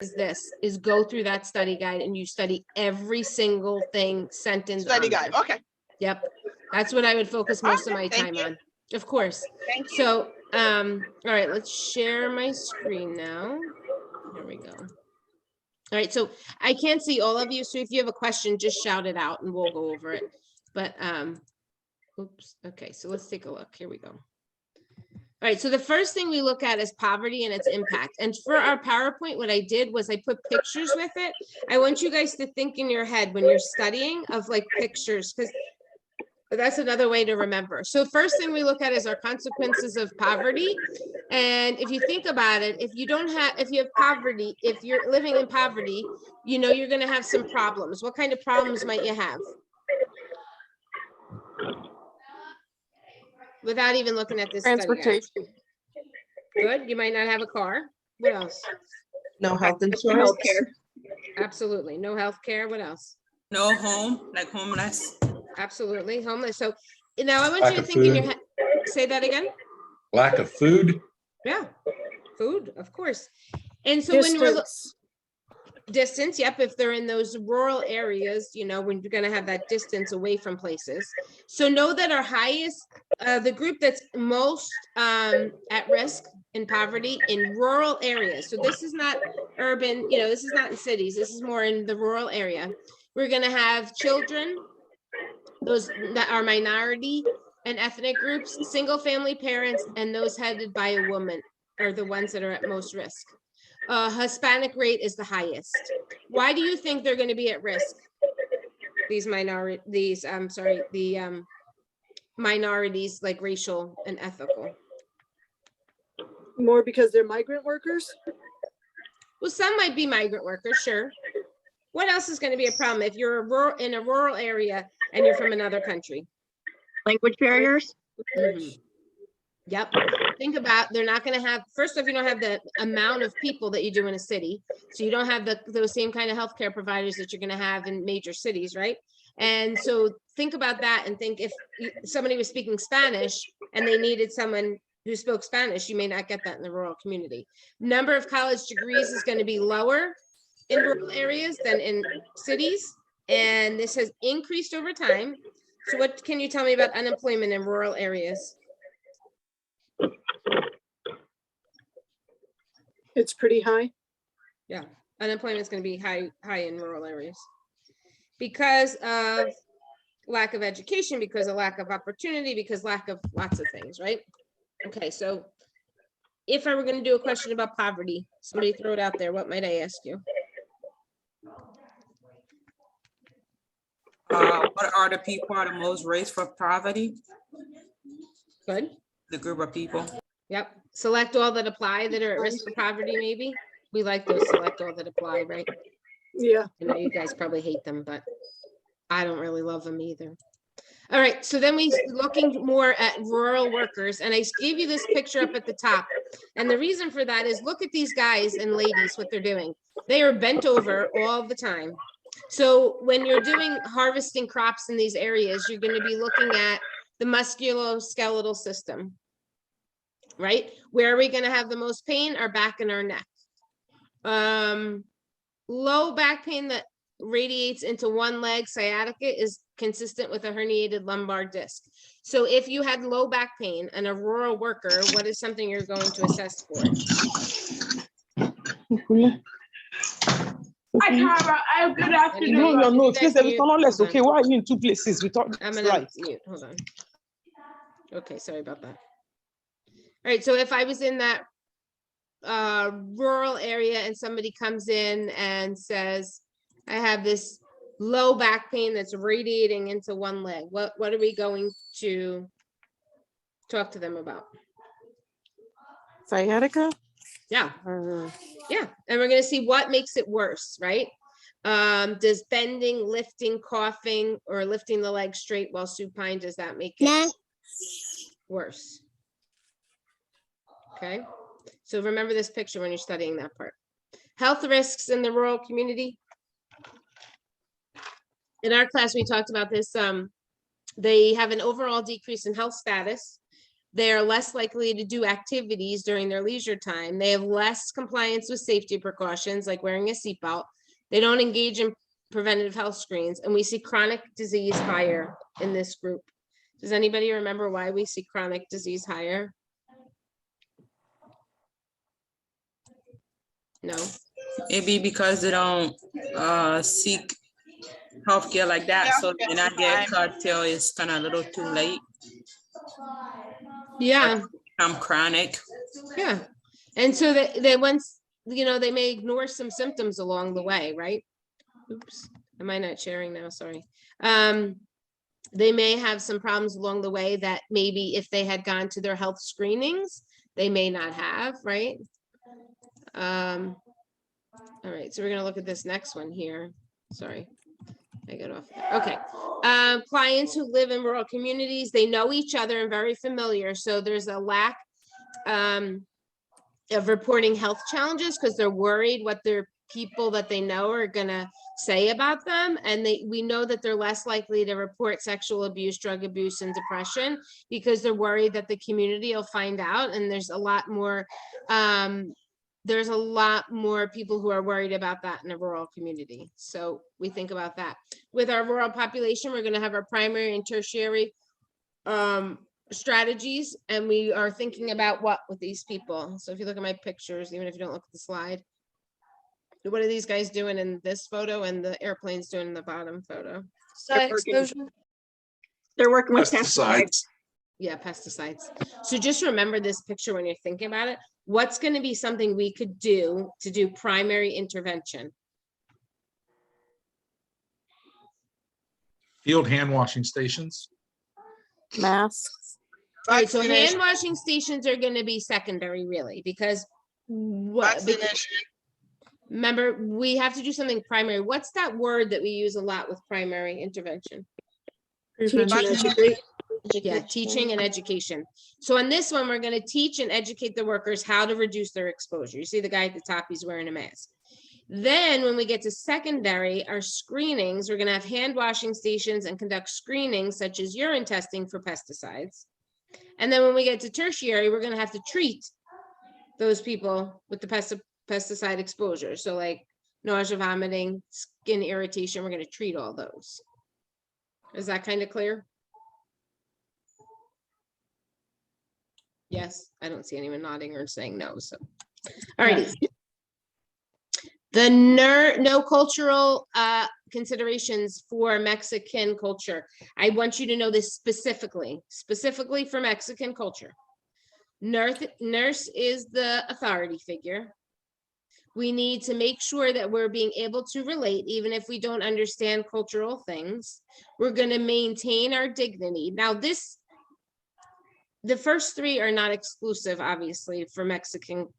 is go through that study guide and you study every single thing sentence. Study guide. There. Okay. Yep. That's what I would focus most of my time on. Of course. Thank you. So, all right, let's share my screen now. Here we go. All right, so I can't see all of you, so if you have a question, just shout it out and we'll go over it. But, oops, okay, so let's take a look. Here we go. All right, so the first thing we look at is poverty and its impact. And for our PowerPoint, what I did was I put pictures with it. I want you guys to think in your head when you're studying of like pictures, because that's another way to remember. So first thing we look at is our consequences of poverty. And if you think about it, if you have poverty, if you're living in poverty, you know, you're going to have some problems. What kind of problems might you have? Without even looking at this Transportation. Good. You might not have a car. What else? No health insurance. Healthcare. Absolutely. No health care. What else? No home, like homeless. Absolutely. Homeless. So now I want Lack you to of think in your food. head. Say that again. Lack of food. Yeah. Food, of course. And so when we're distance, yep, if they're in those rural areas, you know, when you're going to have that distance away from places. So know that our highest, the group that's most at risk in poverty in rural areas. So this is not urban, you know, this is not in cities. This is more in the rural area. We're going to have children, those that are minority and ethnic groups, single family parents, and those headed by a woman are the ones that are at most risk. Hispanic rate is the highest. Why do you think they're going to be at risk? These minorities, minorities like racial and ethical. More because they're migrant workers? Well, some might be migrant workers, sure. What else is going to be a problem if you're in a rural area and you're from another country? Language barriers. Mm-hmm. Yep. Think about, they're not going to have, first off, you don't have the amount of people that you do in a city. So you don't have those same kind of healthcare providers that you're going to have in major cities, right? And so think about that and think if somebody was speaking Spanish and they needed someone who spoke Spanish, you may not get that in the rural community. Number of college degrees is going to be lower in rural areas than in cities. And this has increased over time. So what can you tell me about unemployment in rural areas? It's pretty high. Yeah, unemployment is going to be high in rural areas because of lack of education, because of lack of opportunity, because lack of lots of things, right? Okay, so if I were going to do a question about poverty, somebody throw it out there. What might I ask you? What are the people at the most raised for poverty? Good. The group of people. Yep. Select all that apply that are at risk for poverty, maybe. We like those select all that apply, right? Yeah. I know you guys probably hate them, but I don't really love them either. All right, so then we looking more at rural workers, and I gave you this picture up at the top. And the reason for that is look at these guys and ladies, what they're doing. They are bent over all the time. So when you're doing harvesting crops in these areas, you're going to be looking at the musculoskeletal system, right? Where are we going to have the most pain? Our back and our neck. Low back pain that radiates into one leg, sciatica, is consistent with a herniated lumbar disc. So if you had low back pain and a rural worker, what is something you're going to assess for? Hi, Tara. Good afternoon. No, No, please, let's okay. Why are you in two places? We thought I'm gonna mute. Hold on. Okay, sorry about that. All right, so if I was in that rural area and somebody comes in and says, I have this low back pain that's radiating into one leg, what are we going to talk to them about? Sciatica? Yeah. Yeah, and we're going to see what makes it worse, right? Does bending, lifting, coughing, or lifting the leg straight while supine, does that make it worse? Okay, so remember this picture when you're studying that part. Health risks in the rural community. In our class, we talked about this. They have an overall decrease in health status. They are less likely to do activities during their leisure time. They have less compliance with safety precautions like wearing a seatbelt. They don't engage in preventative health screens, and we see chronic disease higher in this group. Does anybody remember why we see chronic disease higher? No. Maybe because they don't seek healthcare like that, so they're not get cut till it's kind of a little too late. Yeah. I'm chronic. Yeah. And so they once, they may ignore some symptoms along the way, right? Oops, am I not sharing now? Sorry. They may have some problems along the way that maybe if they had gone to their health screenings, they may not have, right? All right, so we're gonna look at this next one here. Sorry, I got off there. Okay. Clients who live in rural communities, they know each other and very familiar. So there's a lack of reporting health challenges because they're worried what their people that they know are gonna say about them. And we know that they're less likely to report sexual abuse, drug abuse, and depression because they're worried that the community will find out. And there's a lot more people who are worried about that in a rural community. So we think about that. With our rural population, we're gonna have our primary and tertiary strategies, and we are thinking about what with these people. So if you look at my pictures, even if you don't look at the slide, what are these guys doing in this photo and the airplanes doing in the bottom photo? They're working with pesticides. Yeah, pesticides. So just remember this picture when you're thinking about it. What's going to be something we could do to do primary intervention? Field hand washing stations. Masks. All right, so hand washing stations are going to be secondary, really, because remember, we have to do something primary. What's that word that we use a lot with primary intervention? Yeah, teaching and education. So on this one, we're going to teach and educate the workers how to reduce their exposure. You see the guy at the top, he's wearing a mask. Then when we get to secondary, our screenings, we're going to have hand washing stations and conduct screenings such as urine testing for pesticides. And then when we get to tertiary, we're going to have to treat those people with the pesticide exposure. So like nausea, vomiting, skin irritation, we're going to treat all those. Is that kind of clear? Yes, I don't see anyone nodding or saying no. So, all righty. The no cultural considerations for Mexican culture. I want you to know this specifically for Mexican culture. Nurse is the authority figure. We need to make sure that we're being able to relate, even if we don't understand cultural things. We're going to maintain our dignity. Now, the first three are not exclusive, obviously, for Mexican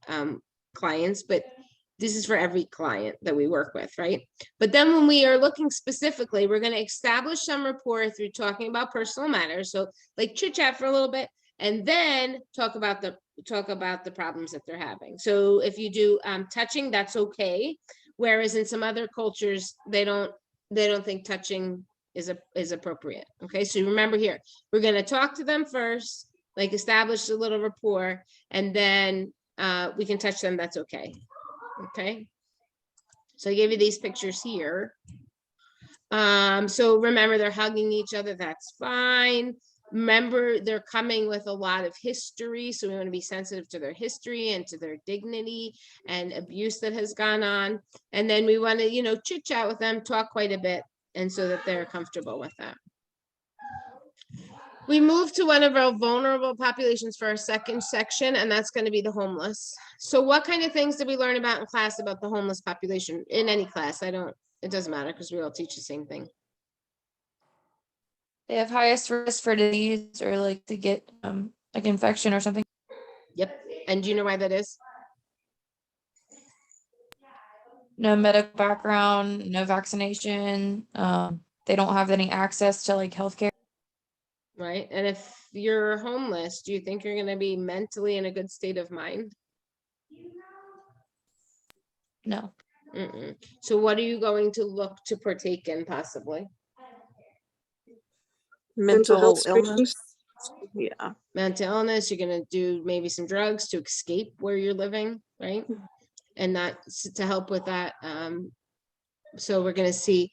clients, but this is for every client that we work with, right? But then when we are looking specifically, we're going to establish some rapport through talking about personal matters. So like chit chat for a little bit, and then talk about the problems that they're having. So if you do touching, that's okay. Whereas in some other cultures, they don't think touching is appropriate. Okay, so remember here, we're going to talk to them first, like establish a little rapport, and then we can touch them, that's okay. Okay, so I gave you these pictures here. So remember, they're hugging each other, that's fine. Remember, they're coming with a lot of history, so we want to be sensitive to their history and to their dignity and abuse that has gone on. And then we want to, chit chat with them, talk quite a bit, and so that they're comfortable with that. We move to one of our vulnerable populations for our second section, and that's going to be the homeless. So what kind of things did we learn about in class about the homeless population? In any class, it doesn't matter because we all teach the same thing. They have highest risk for disease or like to get like infection or something. Yep. And do you know why that is? No medical background, no vaccination. They don't have any access to like healthcare. Right. And if you're homeless, do you think you're going to be mentally in a good state of mind? No. So what are you going to look to partake in possibly? Mental health illness Yeah. mental illness, you're gonna do maybe some drugs to escape where you're living, right? And that's to help with that. So we're gonna see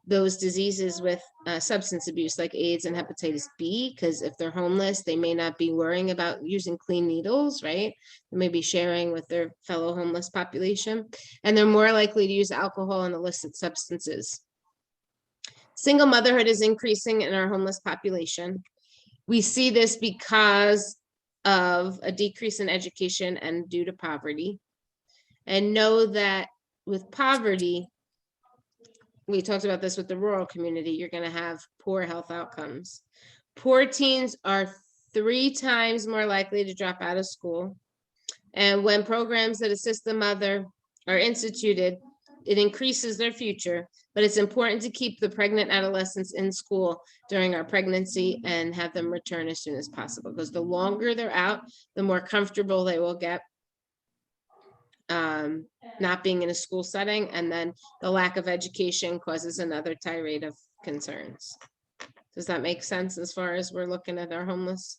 those diseases with substance abuse like AIDS and hepatitis B, because if they're homeless, they may not be worrying about using clean needles, right? They may be sharing with their fellow homeless population, and they're more likely to use alcohol and illicit substances. Single motherhood is increasing in our homeless population. We see this because of a decrease in education and due to poverty. And know that with poverty, we talked about this with the rural community, you're going to have poor health outcomes. Poor teens are 3 times more likely to drop out of school. And when programs that assist the mother are instituted, it increases their future, but it's important to keep the pregnant adolescents in school during our pregnancy and have them return as soon as possible, because the longer they're out, the more comfortable they will get not being in a school setting, and then the lack of education causes another tirade of concerns. Does that make sense as far as we're looking at our homeless?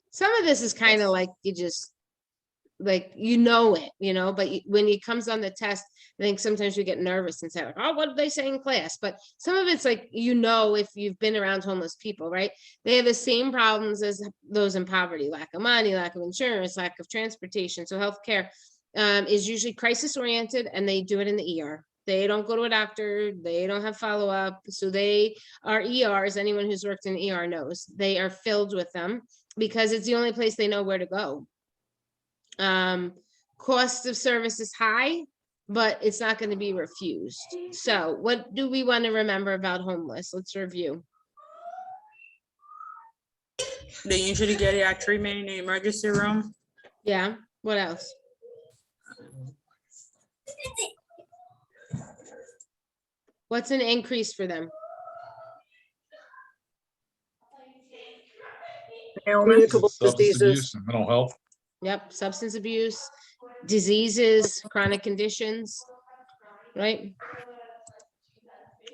Some of this is kind of like you just like it, but when it comes on the test, I think sometimes we get nervous and say like, oh, what did they say in class? But some of it's like, if you've been around homeless people, right? They have the same problems as those in poverty: lack of money, lack of insurance, lack of transportation. So healthcare is usually crisis oriented, and they do it in the ER. They don't go to a doctor. They don't have follow-up. So they are ERs. Anyone who's worked in ER knows they are filled with them because it's the only place they know where to go. Cost of service is high, but it's not going to be refused. So what do we want to remember about homeless? Let's review. They usually get treatment in the emergency room. Yeah. What else? What's an increase for them? Communicable Substance diseases. abuse and mental health. Yep. Substance abuse, diseases, chronic conditions, right?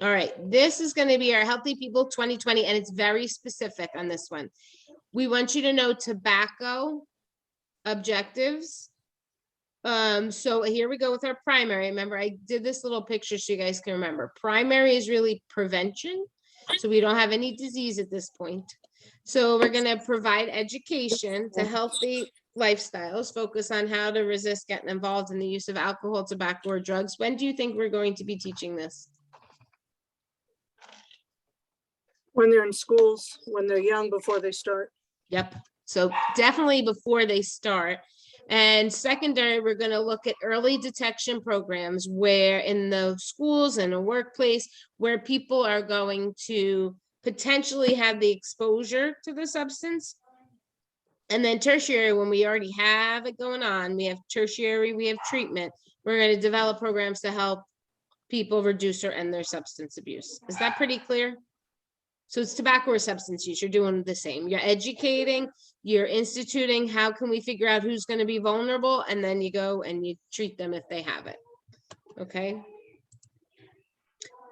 All right. This is going to be our Healthy People 2020, and it's very specific on this one. We want you to know tobacco objectives. So here we go with our primary. Remember, I did this little picture so you guys can remember. Primary is really prevention. So we don't have any disease at this point. So we're going to provide education to healthy lifestyles, focus on how to resist getting involved in the use of alcohol, tobacco, or drugs. When do you think we're going to be teaching this? When they're in schools, when they're young, before they start. Yep. So definitely before they start. And secondary, we're going to look at early detection programs where in the schools and a workplace where people are going to potentially have the exposure to the substance. And then tertiary, when we already have it going on, we have tertiary, we have treatment. We're going to develop programs to help people reduce or end their substance abuse. Is that pretty clear? So it's tobacco or substance use, you're doing the same. You're educating, you're instituting, how can we figure out who's going to be vulnerable? And then you go and you treat them if they have it. Okay.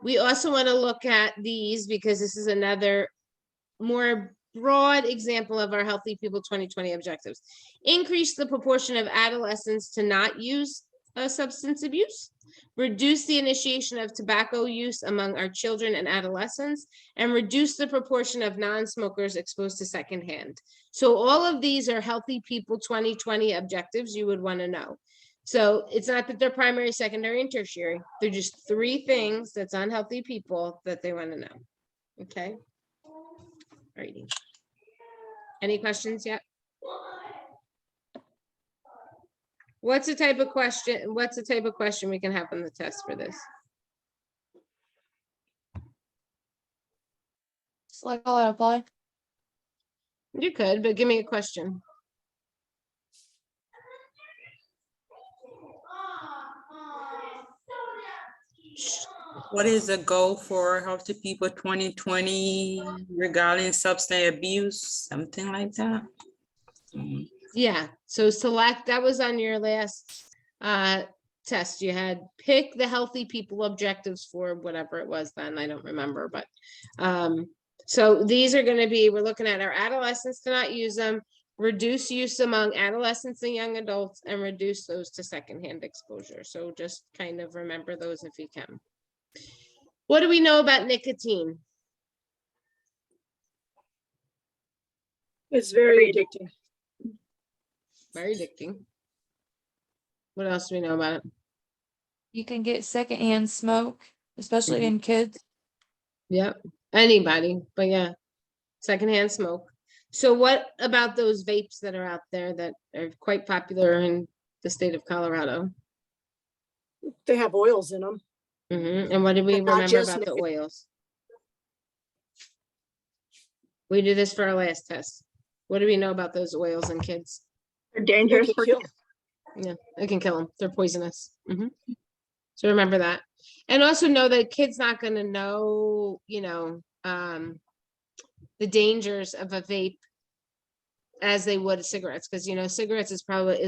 We also want to look at these because this is another more broad example of our Healthy People 2020 objectives. Increase the proportion of adolescents to not use substance abuse. Reduce the initiation of tobacco use among our children and adolescents, and reduce the proportion of non-smokers exposed to secondhand. So all of these are Healthy People 2020 objectives you would want to know. So it's not that they're primary, secondary, and tertiary. They're just 3 things that's on Healthy People that they want to know. Okay. Alrighty. Any questions yet? What's the type of question we can have on the test for this? Select all and apply. You could, but give me a question. What is the goal for Healthy People 2020 regarding substance abuse? Something like that. Yeah, so select, that was on your last test. You had pick the Healthy People objectives for whatever it was then, I don't remember, but So these are going to be, we're looking at our adolescents to not use them, reduce use among adolescents and young adults, and reduce those to secondhand exposure. So just kind of remember those if you can. What do we know about nicotine? It's very addicting. Very addicting. What else do we know about it? You can get secondhand smoke, especially in kids. Yep, anybody, but yeah, secondhand smoke. So what about those vapes that are out there that are quite popular in the state of Colorado? They have oils in them. And what did we And not remember just about the nicotine. oils? We did this for our last test. What do we know about those oils in kids? They're They dangerous can for kill. Yeah, it can kill them. They're poisonous. So remember that. And also know that kid's not going to know, you know, the dangers of a vape as they would cigarettes. Because, you know, cigarettes is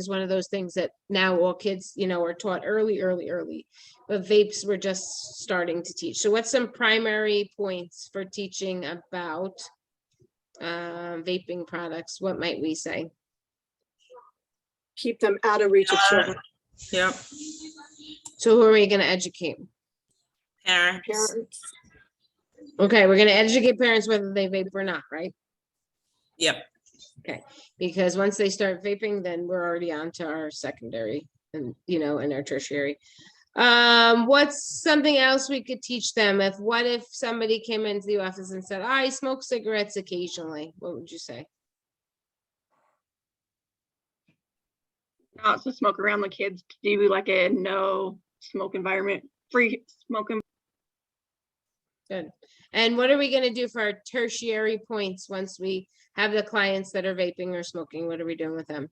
one of those things that now all kids, you know, are taught early. But vapes we're just starting to teach. So what's some primary points for teaching about vaping products? What might we say? Keep them out of reach of children. Yep. So who are we going to educate? Parents. Parents. Okay, we're going to educate parents whether they vape or not, right? Yep. Okay, because once they start vaping, then we're already on to our secondary and, you know, and our tertiary. What's something else we could teach them? What if somebody came into the office and said, I smoke cigarettes occasionally? What would you say? not to smoke around the kids, to do like a no smoke environment, free smoking. Good. And what are we going to do for our tertiary points once we have the clients that are vaping or smoking? What are we doing with them?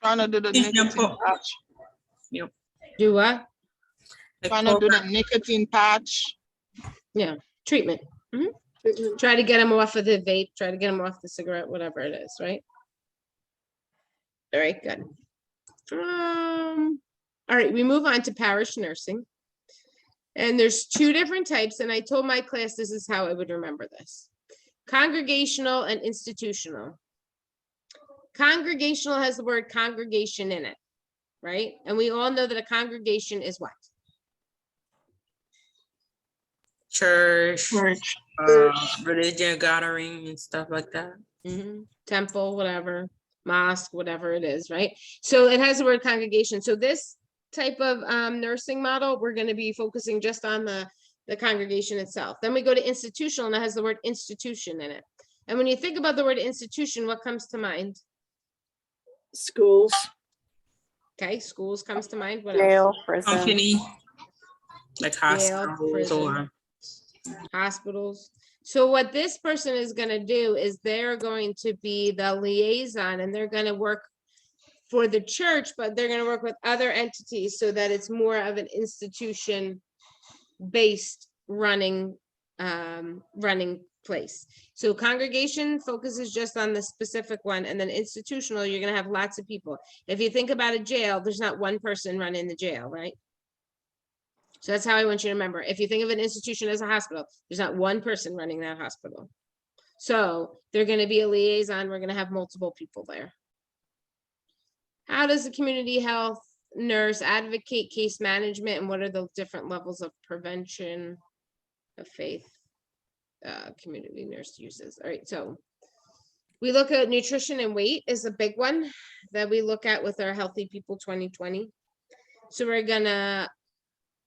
Trying to do the Teach them nicotine for- patch. Yep. Do what? Like Trying to do the nicotine patch. Treatment. Try to get them off of the vape, try to get them off the cigarette, whatever it is, right? All right, good. All right, we move on to parish nursing. And there's two different types, and I told my class this is how I would remember this. Congregational and institutional. Congregational has the word congregation in it, right? And we all know that a congregation is what? Church, religion gathering and stuff like that. Temple, whatever, mosque, whatever it is, right? So it has the word congregation. So this type of nursing model, we're going to be focusing just on the congregation itself. Then we go to institutional, and it has the word institution in it. And when you think about the word institution, what comes to mind? Schools. Okay, schools comes to mind. What Jail, else? prison. Company, like Jail, hospitals prison. or Hospitals. So what this person is going to do is they're going to be the liaison, and they're going to work for the church, but they're going to work with other entities so that it's more of an institution based running place. So congregation focuses just on the specific one, and then institutional, you're going to have lots of people. If you think about a jail, there's not one person running the jail, right? So that's how I want you to remember. If you think of an institution as a hospital, there's not one person running that hospital. So they're going to be a liaison. We're going to have multiple people there. How does the community health nurse advocate case management, and what are the different levels of prevention of faith community nurse uses? All right, so we look at nutrition and weight is a big one that we look at with our Healthy People 2020. So we're gonna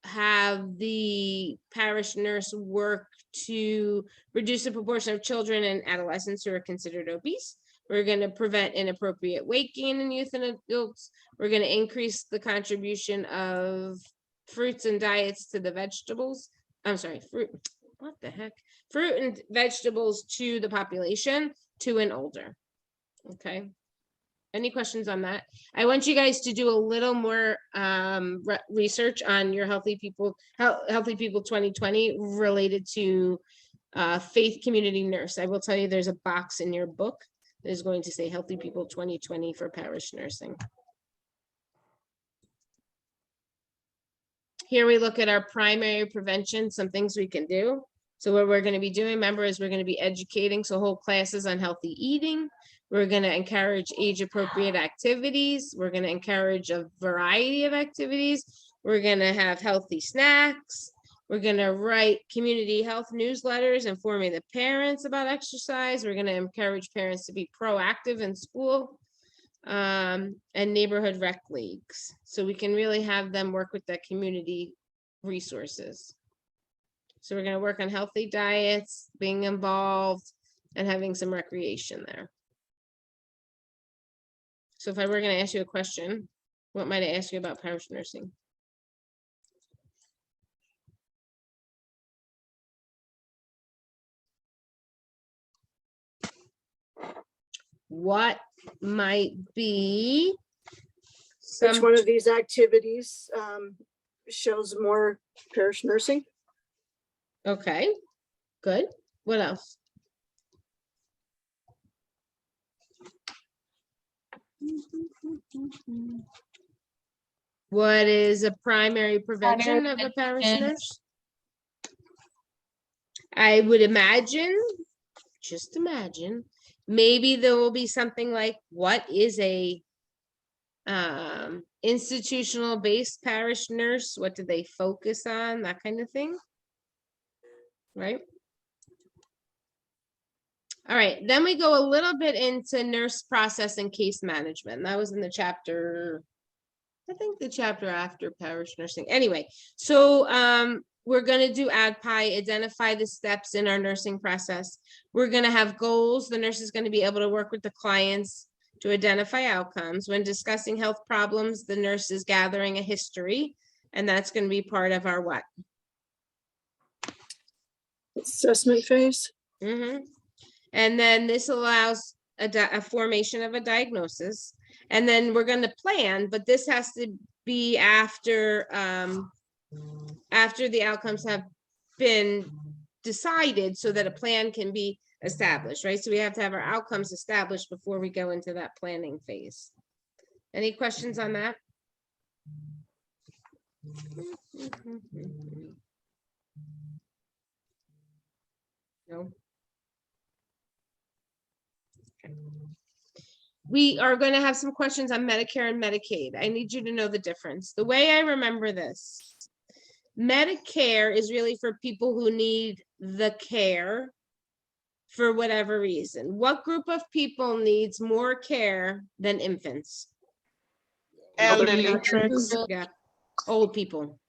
have the parish nurse work to reduce the proportion of children and adolescents who are considered obese. We're going to prevent inappropriate weight gain in youth and adults. We're going to increase the contribution of fruits and diets to the vegetables. I'm sorry, fruit. What the heck? Fruit and vegetables to the population 2 and older. Okay. Any questions on that? I want you guys to do a little more research on your Healthy People 2020 related to faith community nurse. I will tell you there's a box in your book that is going to say Healthy People 2020 for parish nursing. Here we look at our primary prevention, some things we can do. So what we're going to be doing, remember, is we're going to be educating, so whole classes on healthy eating. We're going to encourage age-appropriate activities. We're going to encourage a variety of activities. We're going to have healthy snacks. We're going to write community health newsletters informing the parents about exercise. We're going to encourage parents to be proactive in school, and neighborhood rec leagues. So we can really have them work with that community resources. So we're going to work on healthy diets, being involved, and having some recreation there. So if I were going to ask you a question, what might I ask you about parish nursing? What might be Which some, one of these activities shows more parish nursing? okay, good. What else? What is a primary prevention of a parish prevention. nurse? I would imagine, just imagine, maybe there will be something like, what is a institutional based parish nurse? What do they focus on? That kind of thing. Right? All right, then we go a little bit into nurse process and case management. That was in the chapter, I think the chapter after parish nursing. Anyway, so we're going to do ADPI, identify the steps in our nursing process. We're going to have goals. The nurse is going to be able to work with the clients to identify outcomes. When discussing health problems, the nurse is gathering a history, and that's going to be part of our what? Assessment phase. Mm-hmm. And then this allows a formation of a diagnosis. And then we're going to plan, but this has to be after the outcomes have been decided so that a plan can be established, right? So we have to have our outcomes established before we go into that planning phase. Any questions on that? No. We are going to have some questions on Medicare and Medicaid. I need you to know the difference. The way I remember this, Medicare is really for people who need the care for whatever reason. What group of people needs more care than infants? Elderly. Pediatrics. Yeah, old people.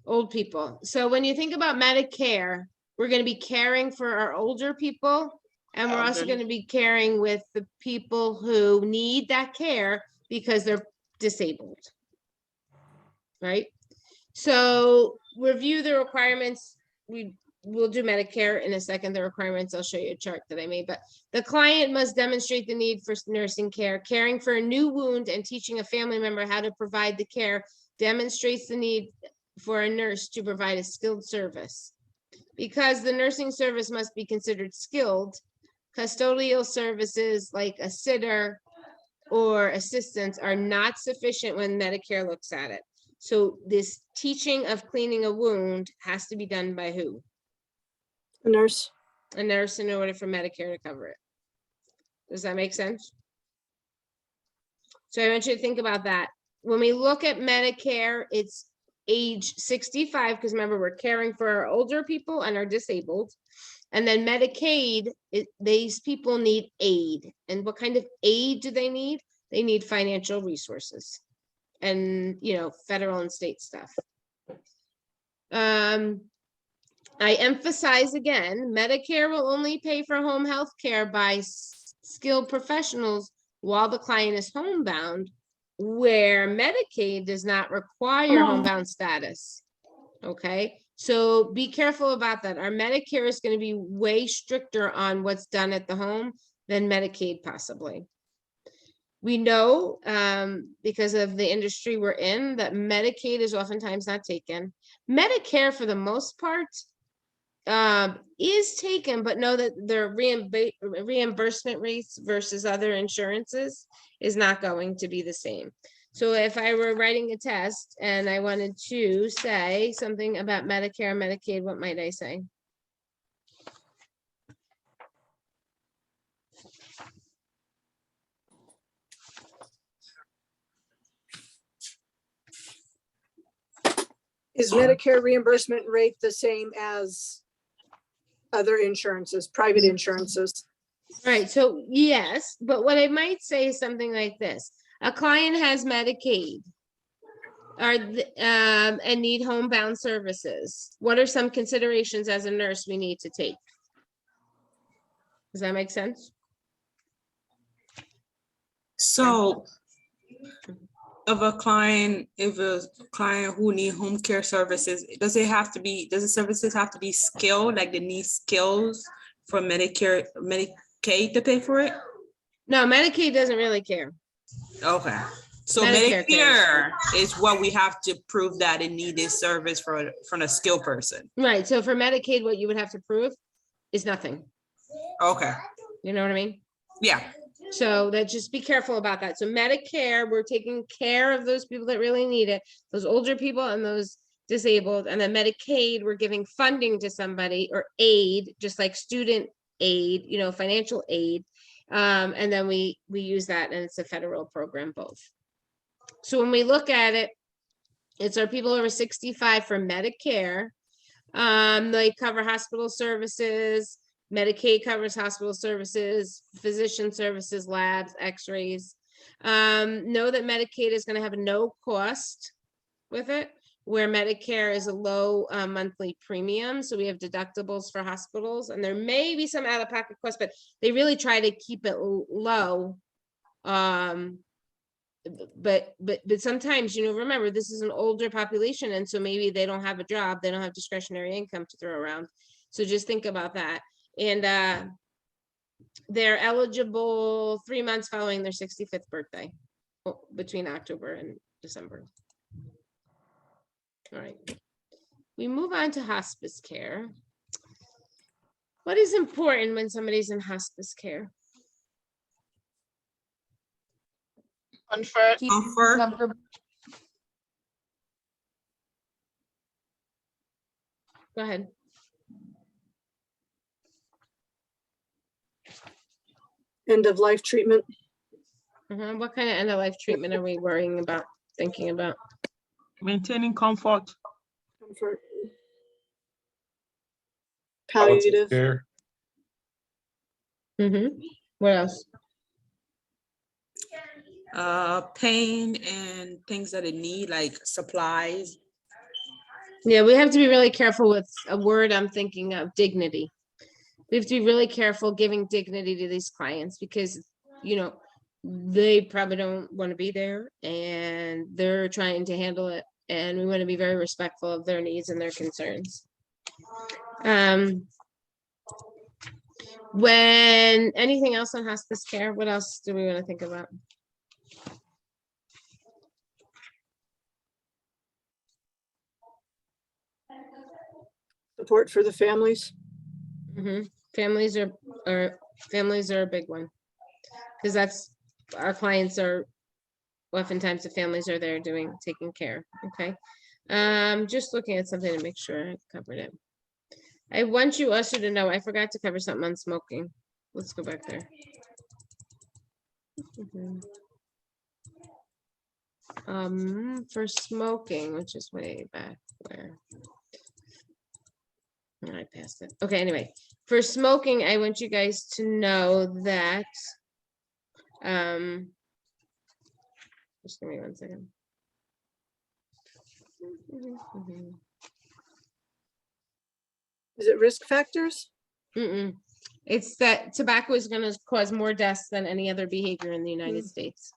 Old people. So when you think about Medicare, we're going to be caring for our older people, and we're also Elderly. going to be caring with the people who need that care because they're disabled. Right? So review the requirements. We'll do Medicare in a second. The requirements, I'll show you a chart that I made, but the client must demonstrate the need for nursing care. Caring for a new wound and teaching a family member how to provide the care demonstrates the need for a nurse to provide a skilled service. Because the nursing service must be considered skilled, custodial services like a sitter or assistants are not sufficient when Medicare looks at it. So this teaching of cleaning a wound has to be done by who? A nurse. A nurse, in order for Medicare to cover it. Does that make sense? So I want you to think about that. When we look at Medicare, it's age 65, because remember, we're caring for our older people and our disabled. And then Medicaid, these people need aid. And what kind of aid do they need? They need financial resources and, federal and state stuff. I emphasize again, Medicare will only pay for home health care by skilled professionals while the client is homebound, where Medicaid does not require homebound status. Okay, so be careful about that. Our Medicare is going to be way stricter on what's done at the home than Medicaid possibly. We know, because of the industry we're in, that Medicaid is oftentimes not taken. Medicare, for the most part, is taken, but know that their reimbursement rates versus other insurances is not going to be the same. So if I were writing a test and I wanted to say something about Medicare and Medicaid, what might I say? Is Medicare reimbursement rate the same as other insurances, private insurances? Right, so yes, but what I might say is something like this. A client has Medicaid and need homebound services. What are some considerations as a nurse we need to take? Does that make sense? So if a client who need home care services, does the services have to be skilled, like they need skills for Medicaid to pay for it? No, Medicaid doesn't really care. Okay, so Medicare Medicare is what we have to prove that it need this service from a skilled person. Right, so for Medicaid, what you would have to prove is nothing. Okay, You know what I mean? yeah, So that just be careful about that. So Medicare, we're taking care of those people that really need it, those older people and those disabled. And then Medicaid, we're giving funding to somebody or aid, just like student aid, you know, financial aid. And then we use that, and it's a federal program both. So when we look at it, it's our people over 65 for Medicare. They cover hospital services. Medicaid covers hospital services, physician services, labs, x-rays. Know that Medicaid is going to have a no cost with it, where Medicare is a low monthly premium. So we have deductibles for hospitals, and there may be some out-of-pocket costs, but they really try to keep it low. But sometimes, you know, remember, this is an older population, and so maybe they don't have a job, they don't have discretionary income to throw around. So just think about that. And they're eligible 3 months following their 65th birthday, between October and December. All right, we move on to hospice care. What is important when somebody's in hospice care? Comfort. comfort, Go ahead. End of life treatment? What kind of end of life treatment are we worrying about, thinking about? Maintaining comfort. Comfort. Palliative Palliative. care. What else? pain and things that it need, like supplies. Yeah, we have to be really careful with a word I'm thinking of, dignity. We have to be really careful giving dignity to these clients, because, you know, they probably don't want to be there and they're trying to handle it. And we want to be very respectful of their needs and their concerns. When anything else on hospice care, what else do we want to think about? Support for the families. Families are a big one, because that's, our clients are oftentimes, the families are there taking care. Okay, just looking at something to make sure I covered it. I want you also to know I forgot to cover something on smoking. Let's go back there. For smoking, which is way back where I passed it. Okay, anyway, for smoking, I want you guys to know that just give me 1 second. Is it risk factors? It's that tobacco is going to cause more deaths than any other behavior in the United States.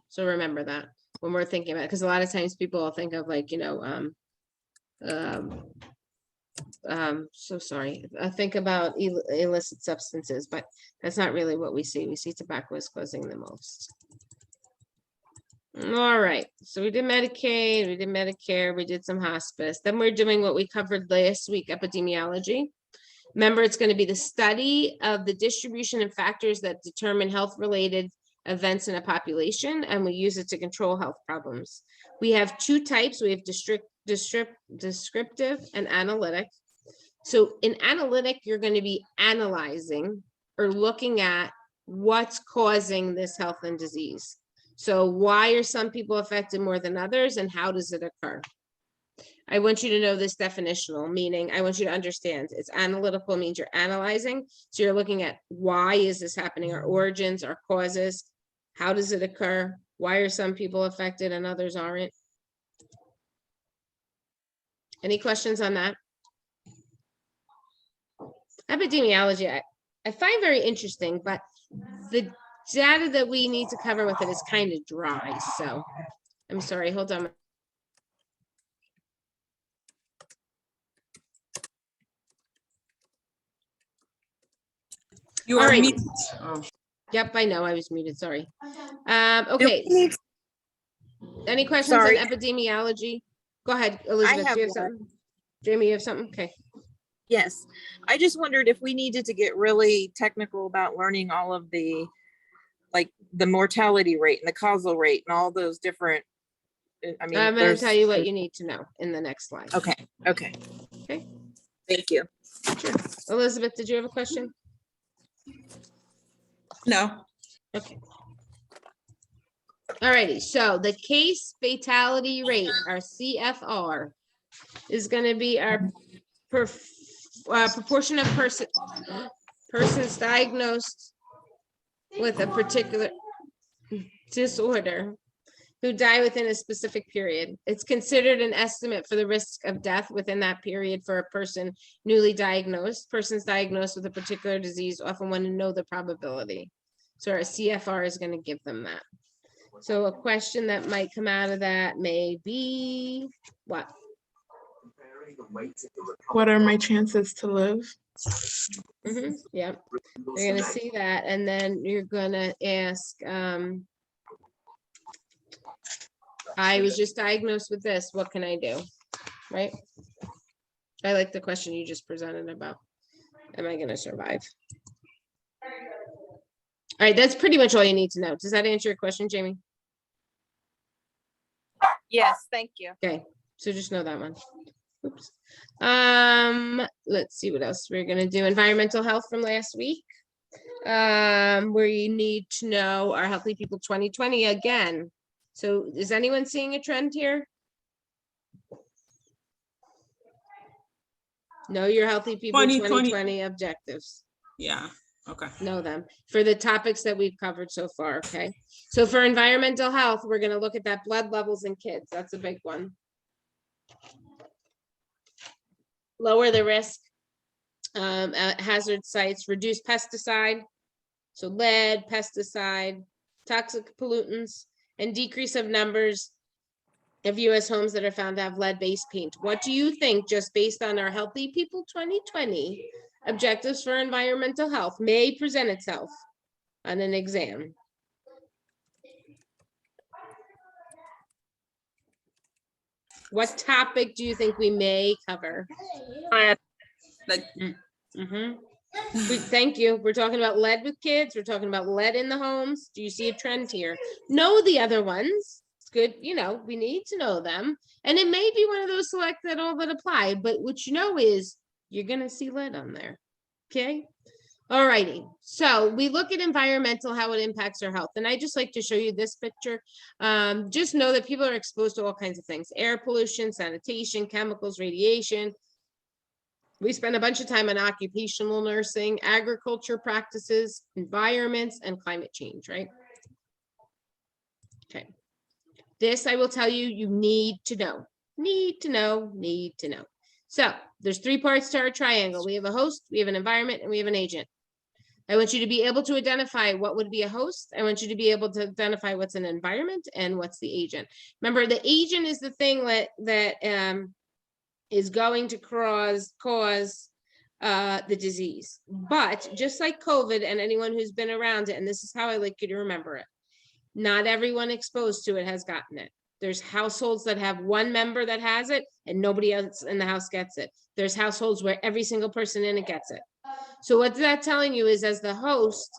So remember that when we're thinking about it, because a lot of times people will think of, like, you know, so sorry, I think about illicit substances, but that's not really what we see. We see tobacco is causing the most. All right, so we did Medicaid, we did Medicare, we did some hospice. Then we're doing what we covered last week, epidemiology. Remember, it's going to be the study of the distribution and factors that determine health-related events in a population, and we use it to control health problems. We have two types. We have descriptive and analytic. So in analytic, you're going to be analyzing or looking at what's causing this health and disease. So why are some people affected more than others, and how does it occur? I want you to know this definitional, meaning I want you to understand it's analytical means you're analyzing. So you're looking at why is this happening, our origins, our causes, how does it occur? Why are some people affected and others aren't? Any questions on that? Epidemiology, I find very interesting, but the data that we need to cover with it is kind of dry. So I'm sorry, hold on. You All are right. muted. Oh. Yep, I know I was muted, sorry. Okay. Any questions on Sorry. epidemiology? Go ahead, Elizabeth. have Do you have one. something? Jamie, you have something? Okay. Yes, I just wondered if we needed to get really technical about learning all of the, like, the mortality rate and the causal rate and all those different, I mean, I'm going to tell you what you need to know in the next slide. Okay, okay. Okay. Thank you. Sure. Elizabeth, did you have a question? No. Okay. All righty. So the case fatality rate, our CFR, is going to be our proportion of persons diagnosed with a particular disorder who die within a specific period. It's considered an estimate for the risk of death within that period for a person newly diagnosed. Persons diagnosed with a particular disease often want to know the probability. So our CFR is going to give them that. So a question that might come out of that may be what? What are my chances to live? Yeah, you're gonna see that, and then you're gonna ask, I was just diagnosed with this, what can I do? Right? I like the question you just presented about, am I gonna survive? All right, that's pretty much all you need to know. Does that answer your question, Jamie? Yes, thank you. Okay, so just know that one. Oops. Let's see what else we're gonna do. Environmental health from last week. Where you need to know our Healthy People 2020 again. So is anyone seeing a trend here? Know your Healthy People 2020 objectives. Yeah. Okay. Know them for the topics that we've covered so far. Okay. So for environmental health, we're going to look at that blood levels in kids. That's a big one. Lower the risk at hazard sites, reduce pesticide. So lead, pesticide, toxic pollutants, and decrease of numbers of US homes that are found to have lead-based paint. What do you think, just based on our Healthy People 2020 objectives for environmental health, may present itself on an exam? What topic do you think we may cover? Like, Thank you. We're talking about lead with kids. We're talking about lead in the homes. Do you see a trend here? Know the other ones. It's good. You know, we need to know them. And it may be one of those select that all that apply, but what you know is you're going to see lead on there. Okay. All righty. So we look at environmental, how it impacts our health. And I just like to show you this picture. Just know that people are exposed to all kinds of things: air pollution, sanitation, chemicals, radiation. We spend a bunch of time on occupational nursing, agriculture practices, environments, and climate change, right? Okay. This I will tell you, you need to know. Need to know, need to know. So there's 3 parts to our triangle. We have a host, we have an environment, and we have an agent. I want you to be able to identify what would be a host. I want you to be able to identify what's an environment and what's the agent. Remember, the agent is the thing that is going to cause the disease. But just like COVID and anyone who's been around it, and this is how I like you to remember it, not everyone exposed to it has gotten it. There's households that have one member that has it and nobody else in the house gets it. There's households where every single person in it gets it. So what's that telling you is, as the host,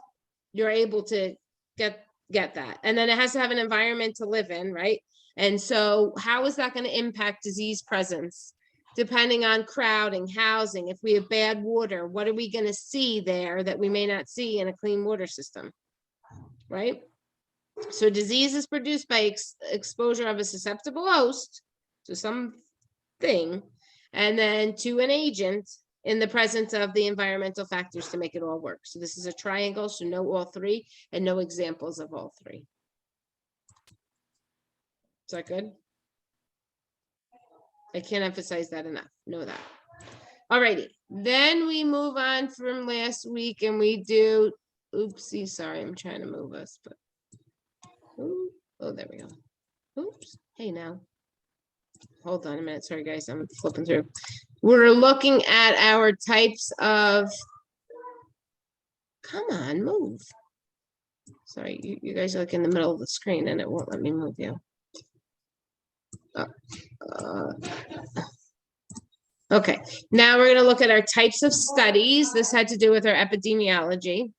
you're able to get that. And then it has to have an environment to live in, right? And so how is that going to impact disease presence? Depending on crowding, housing, if we have bad water, what are we going to see there that we may not see in a clean water system, right? So disease is produced by exposure of a susceptible host. So some thing, and then to an agent in the presence of the environmental factors to make it all work. So this is a triangle, so know all three and no examples of all three. Is that good? I can't emphasize that enough. Know that. Alrighty, then we move on from last week and we do, oopsie, sorry, I'm trying to move us, but, ooh, oh, there we go. Oops, hey now. Hold on a minute, sorry guys, I'm flipping through. We're looking at our types of, come on, move. Sorry, you guys are like in the middle of the screen and it won't let me move you. Okay, now we're going to look at our types of studies. This had to do with our epidemiology.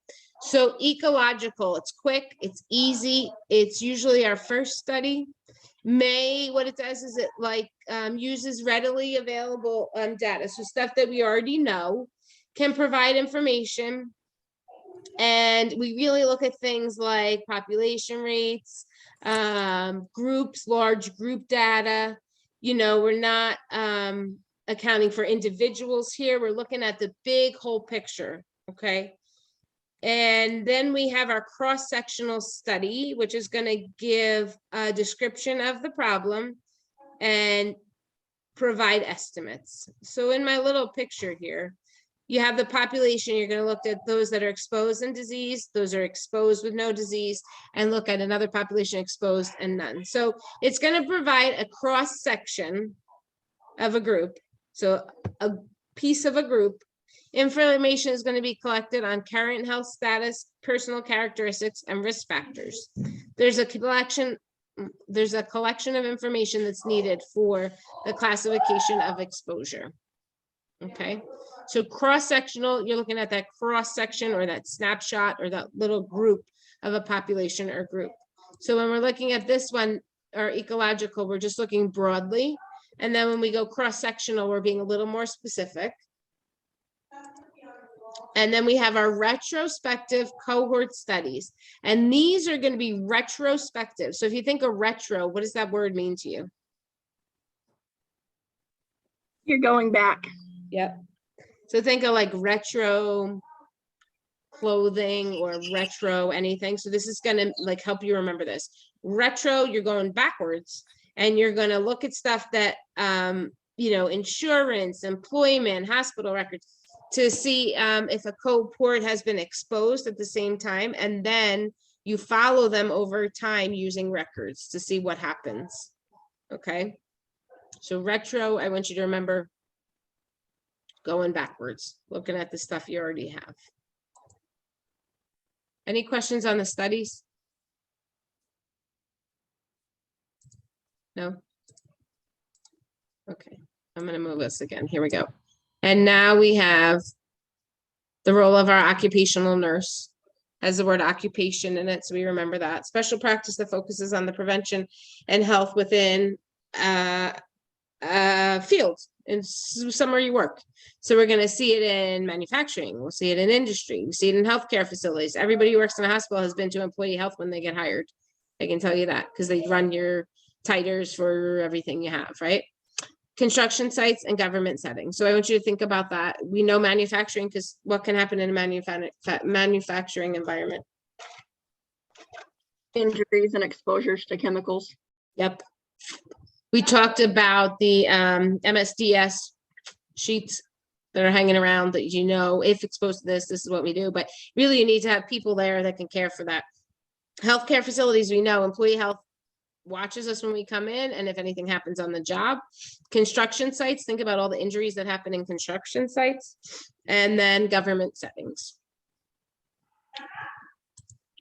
So ecological, it's quick, it's easy, it's usually our first study. What it does is it like uses readily available data. So stuff that we already know can provide information. And we really look at things like population rates, groups, large group data. You know, we're not accounting for individuals here. We're looking at the big whole picture, okay? And then we have our cross-sectional study, which is going to give a description of the problem and provide estimates. So in my little picture here, you have the population. You're going to look at those that are exposed and diseased, those are exposed with no disease, and look at another population exposed and none. So it's going to provide a cross-section of a group. So a piece of a group. Information is going to be collected on current health status, personal characteristics, and risk factors. There's a collection of information that's needed for the classification of exposure. Okay, so cross-sectional, you're looking at that cross-section or that snapshot or that little group of a population or group. So when we're looking at this one, or ecological, we're just looking broadly. And then when we go cross-sectional, we're being a little more specific. And then we have our retrospective cohort studies. And these are going to be retrospective. So if you think of retro, what does that word mean to you? You're going back. Yep. So think of like retro clothing or retro anything. So this is going to like help you remember this. Retro, you're going backwards and you're going to look at stuff that, you know, insurance, employment, hospital records, to see if a cohort has been exposed at the same time, and then you follow them over time using records to see what happens. Okay, so retro, I want you to remember going backwards, looking at the stuff you already have. Any questions on the studies? No? Okay, I'm going to move this again. Here we go. And now we have the role of our occupational nurse. Has the word occupation in it, so we remember that. Special practice that focuses on the prevention and health within fields and somewhere you work. So we're going to see it in manufacturing. We'll see it in industry. We see it in healthcare facilities. Everybody who works in a hospital has been to employee health when they get hired. I can tell you that because they run your titers for everything you have, right? Construction sites and government settings. So I want you to think about that. We know manufacturing because what can happen in a manufacturing environment? Injuries and exposures to chemicals. Yep. We talked about the MSDS sheets that are hanging around that, you know, if exposed to this is what we do. But really you need to have people there that can care for that. Healthcare facilities, we know employee health watches us when we come in and if anything happens on the job. Construction sites, think about all the injuries that happen in construction sites, and then government settings.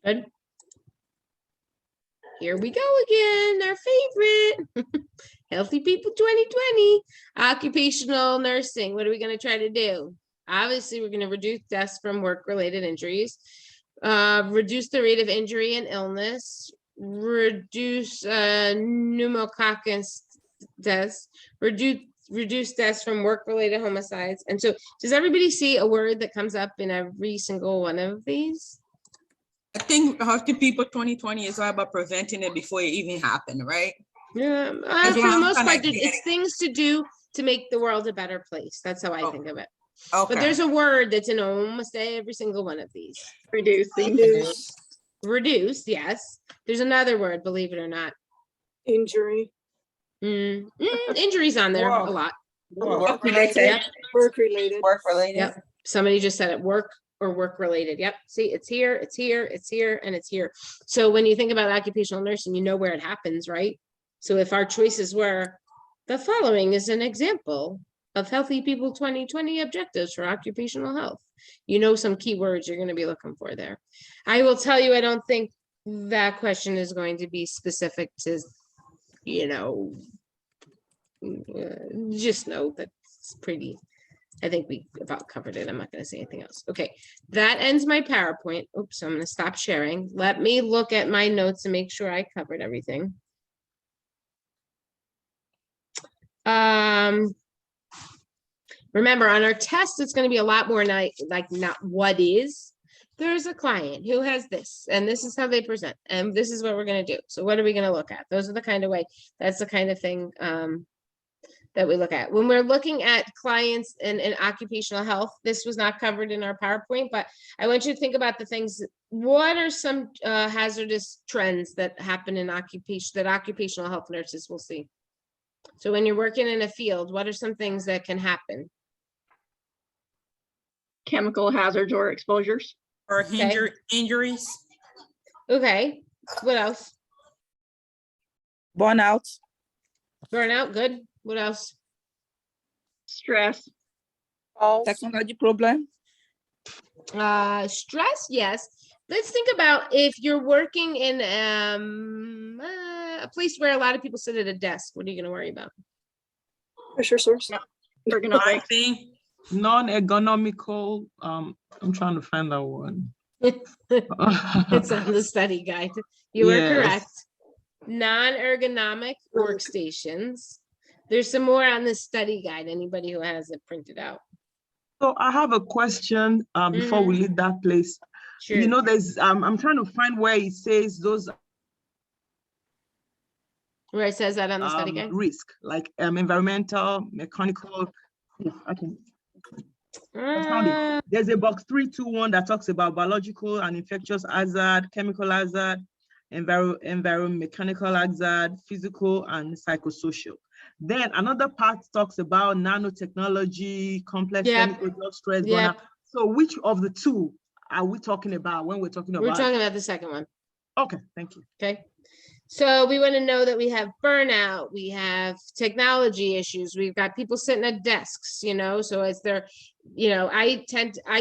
Good. Here we go again, our favorite. Healthy People 2020. Occupational nursing. What are we going to try to do? Obviously, we're going to reduce deaths from work-related injuries, reduce the rate of injury and illness, reduce pneumococcus deaths, reduce deaths from work-related homicides. And so does everybody see a word that comes up in every single one of these? I think Healthy People 2020 is all about preventing it before it even happened, right? Yeah, for the most part, it's things to do to make the world a better place. That's how I think of it. Okay. But there's a word that's in almost every single one of these. Reducing. Reduce, Reduce, yes. There's another word, believe it or not. injury, Injuries on there a lot. Work related. Yep. work related. Work related. Yep. Somebody just said it, work or work related. Yep. See, it's here, it's here, it's here, and it's here. So when you think about occupational nursing, you know where it happens, right? So if our choices were, the following is an example of Healthy People 2020 objectives for occupational health. You know some keywords you're going to be looking for there. I will tell you, I don't think that question is going to be specific to, just know that it's pretty. I think we about covered it. I'm not going to say anything else. Okay, that ends my PowerPoint. Oops, I'm going to stop sharing. Let me look at my notes and make sure I covered everything. Remember, on our test, it's going to be a lot more like not what is. There's a client who has this, and this is how they present, and this is what we're going to do. So what are we going to look at? Those are the kind of way, that's the kind of thing that we look at. When we're looking at clients and occupational health, this was not covered in our PowerPoint, but I want you to think about the things. What are some hazardous trends that happen in occupation that occupational health nurses will see? So when you're working in a field, what are some things that can happen? Chemical hazards or exposures. Or Okay. injuries. Okay, what else? Burnout. Burnout, good. What else? Stress. Technology problem. Stress, yes. Let's think about if you're working in a place where a lot of people sit at a desk. What are you going to worry about? Pressure source. Ergonomics. Typing. Non-ergonomical, I'm trying to find that one. It's on the study guide. You are Yes. correct. Non-ergonomic workstations. There's some more on the study guide. Anybody who has it printed out. So I have a question before we leave that place. Sure. You know, there's I'm trying to find where it says those Where it says that on the study guide. risk, like environmental, mechanical. Yes, I can. I found it. There's a box 321 that talks about biological and infectious hazard, chemical hazard, mechanical hazard, physical and psychosocial. Then another part talks about nanotechnology, complex chemical drug stress. So which of the two are we talking about when we're talking about? We're talking about the second one. Okay, thank you. Okay. So we want to know that we have burnout, we have technology issues, we've got people sitting at desks, so as they're, I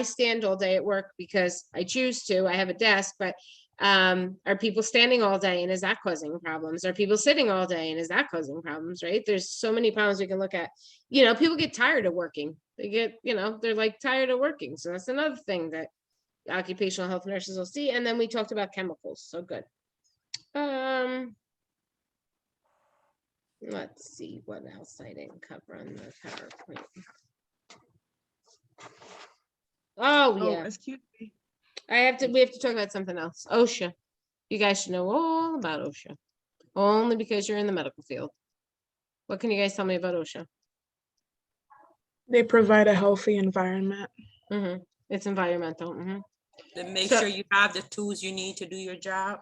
stand all day at work because I choose to, I have a desk, but are people standing all day and is that causing problems? Are people sitting all day and is that causing problems, right? There's so many problems we can look at. People get tired of working. They get, they're like tired of working. So that's another thing that occupational health nurses will see. And then we talked about chemicals. So good. Let's see what else I didn't cover on the PowerPoint. Oh yeah. Excuse me. We have to talk about something else. OSHA. You guys should know all about OSHA. Only because you're in the medical field. What can you guys tell me about OSHA? They provide a healthy environment. It's environmental. Then make sure you have the tools you need to do your job.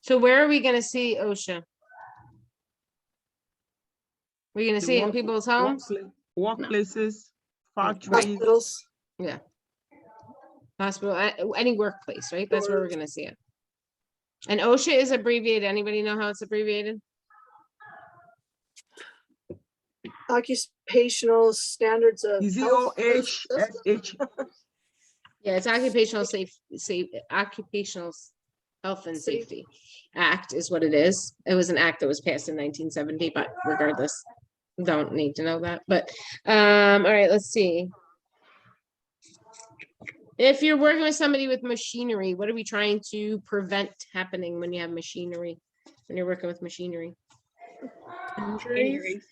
So where are we going to see OSHA? We're going to see it in people's homes? Workplaces, factories. Hospitals. Yeah. Hospital, any workplace, right? That's where we're going to see it. And OSHA is abbreviated. Anybody know how it's abbreviated? Occupational standards of Is it health. OHSH? Yeah, it's occupational occupational health and safety act is what it is. It was an act that was passed in 1970, but regardless, don't need to know that. But all right, let's see. If you're working with somebody with machinery, what are we trying to prevent happening when you have machinery? When you're working with machinery? Injuries.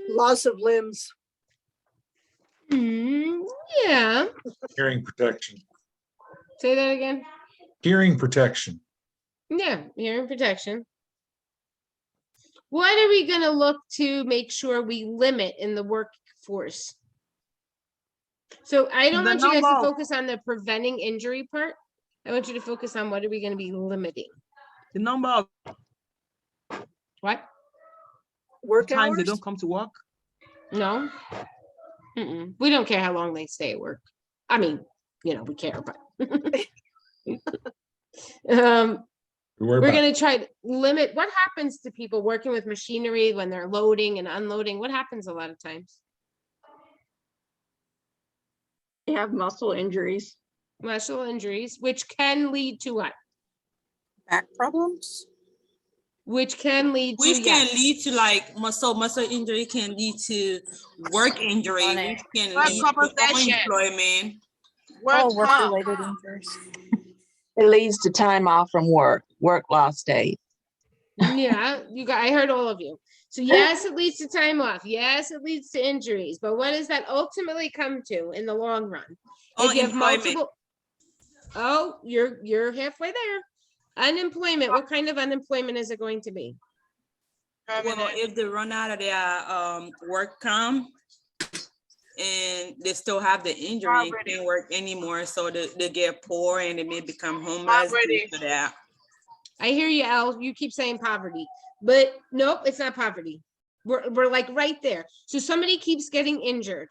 Loss of limbs. Yeah. Hearing protection. Say that again. Hearing protection. Yeah, hearing protection. What are we gonna look to make sure we limit in the workforce? So I don't The want you guys to number of- focus on the preventing injury part. I want you to focus on what are we gonna be limiting? The number of What? Work times they hours? don't come to work. No? Mm-mm. We don't care how long they stay at work. I mean, you know, we care, but we're gonna try to limit what happens to people working with machinery when they're loading and unloading. What happens a lot of times? They have muscle injuries. Muscle injuries, which can lead to what? Back problems? Which can lead to, Which can yes. lead to like muscle injury can lead to work injury, which can Work lead to compensation. unemployment. Oh, Work comp. work-related injuries. It leads to time off from work loss days. Yeah, I heard all of you. So yes, it leads to time off. Yes, it leads to injuries, but what does that ultimately come to in the long run? If you have Unemployment. multiple, oh, you're halfway there. Unemployment, what kind of unemployment is it going to be? Well, if they run out of their work comp and they still have the injury and can't work anymore, so they get poor and they may become homeless due to that. I hear you, Al. You keep saying poverty, but nope, it's not poverty. We're like right there. So somebody keeps getting injured.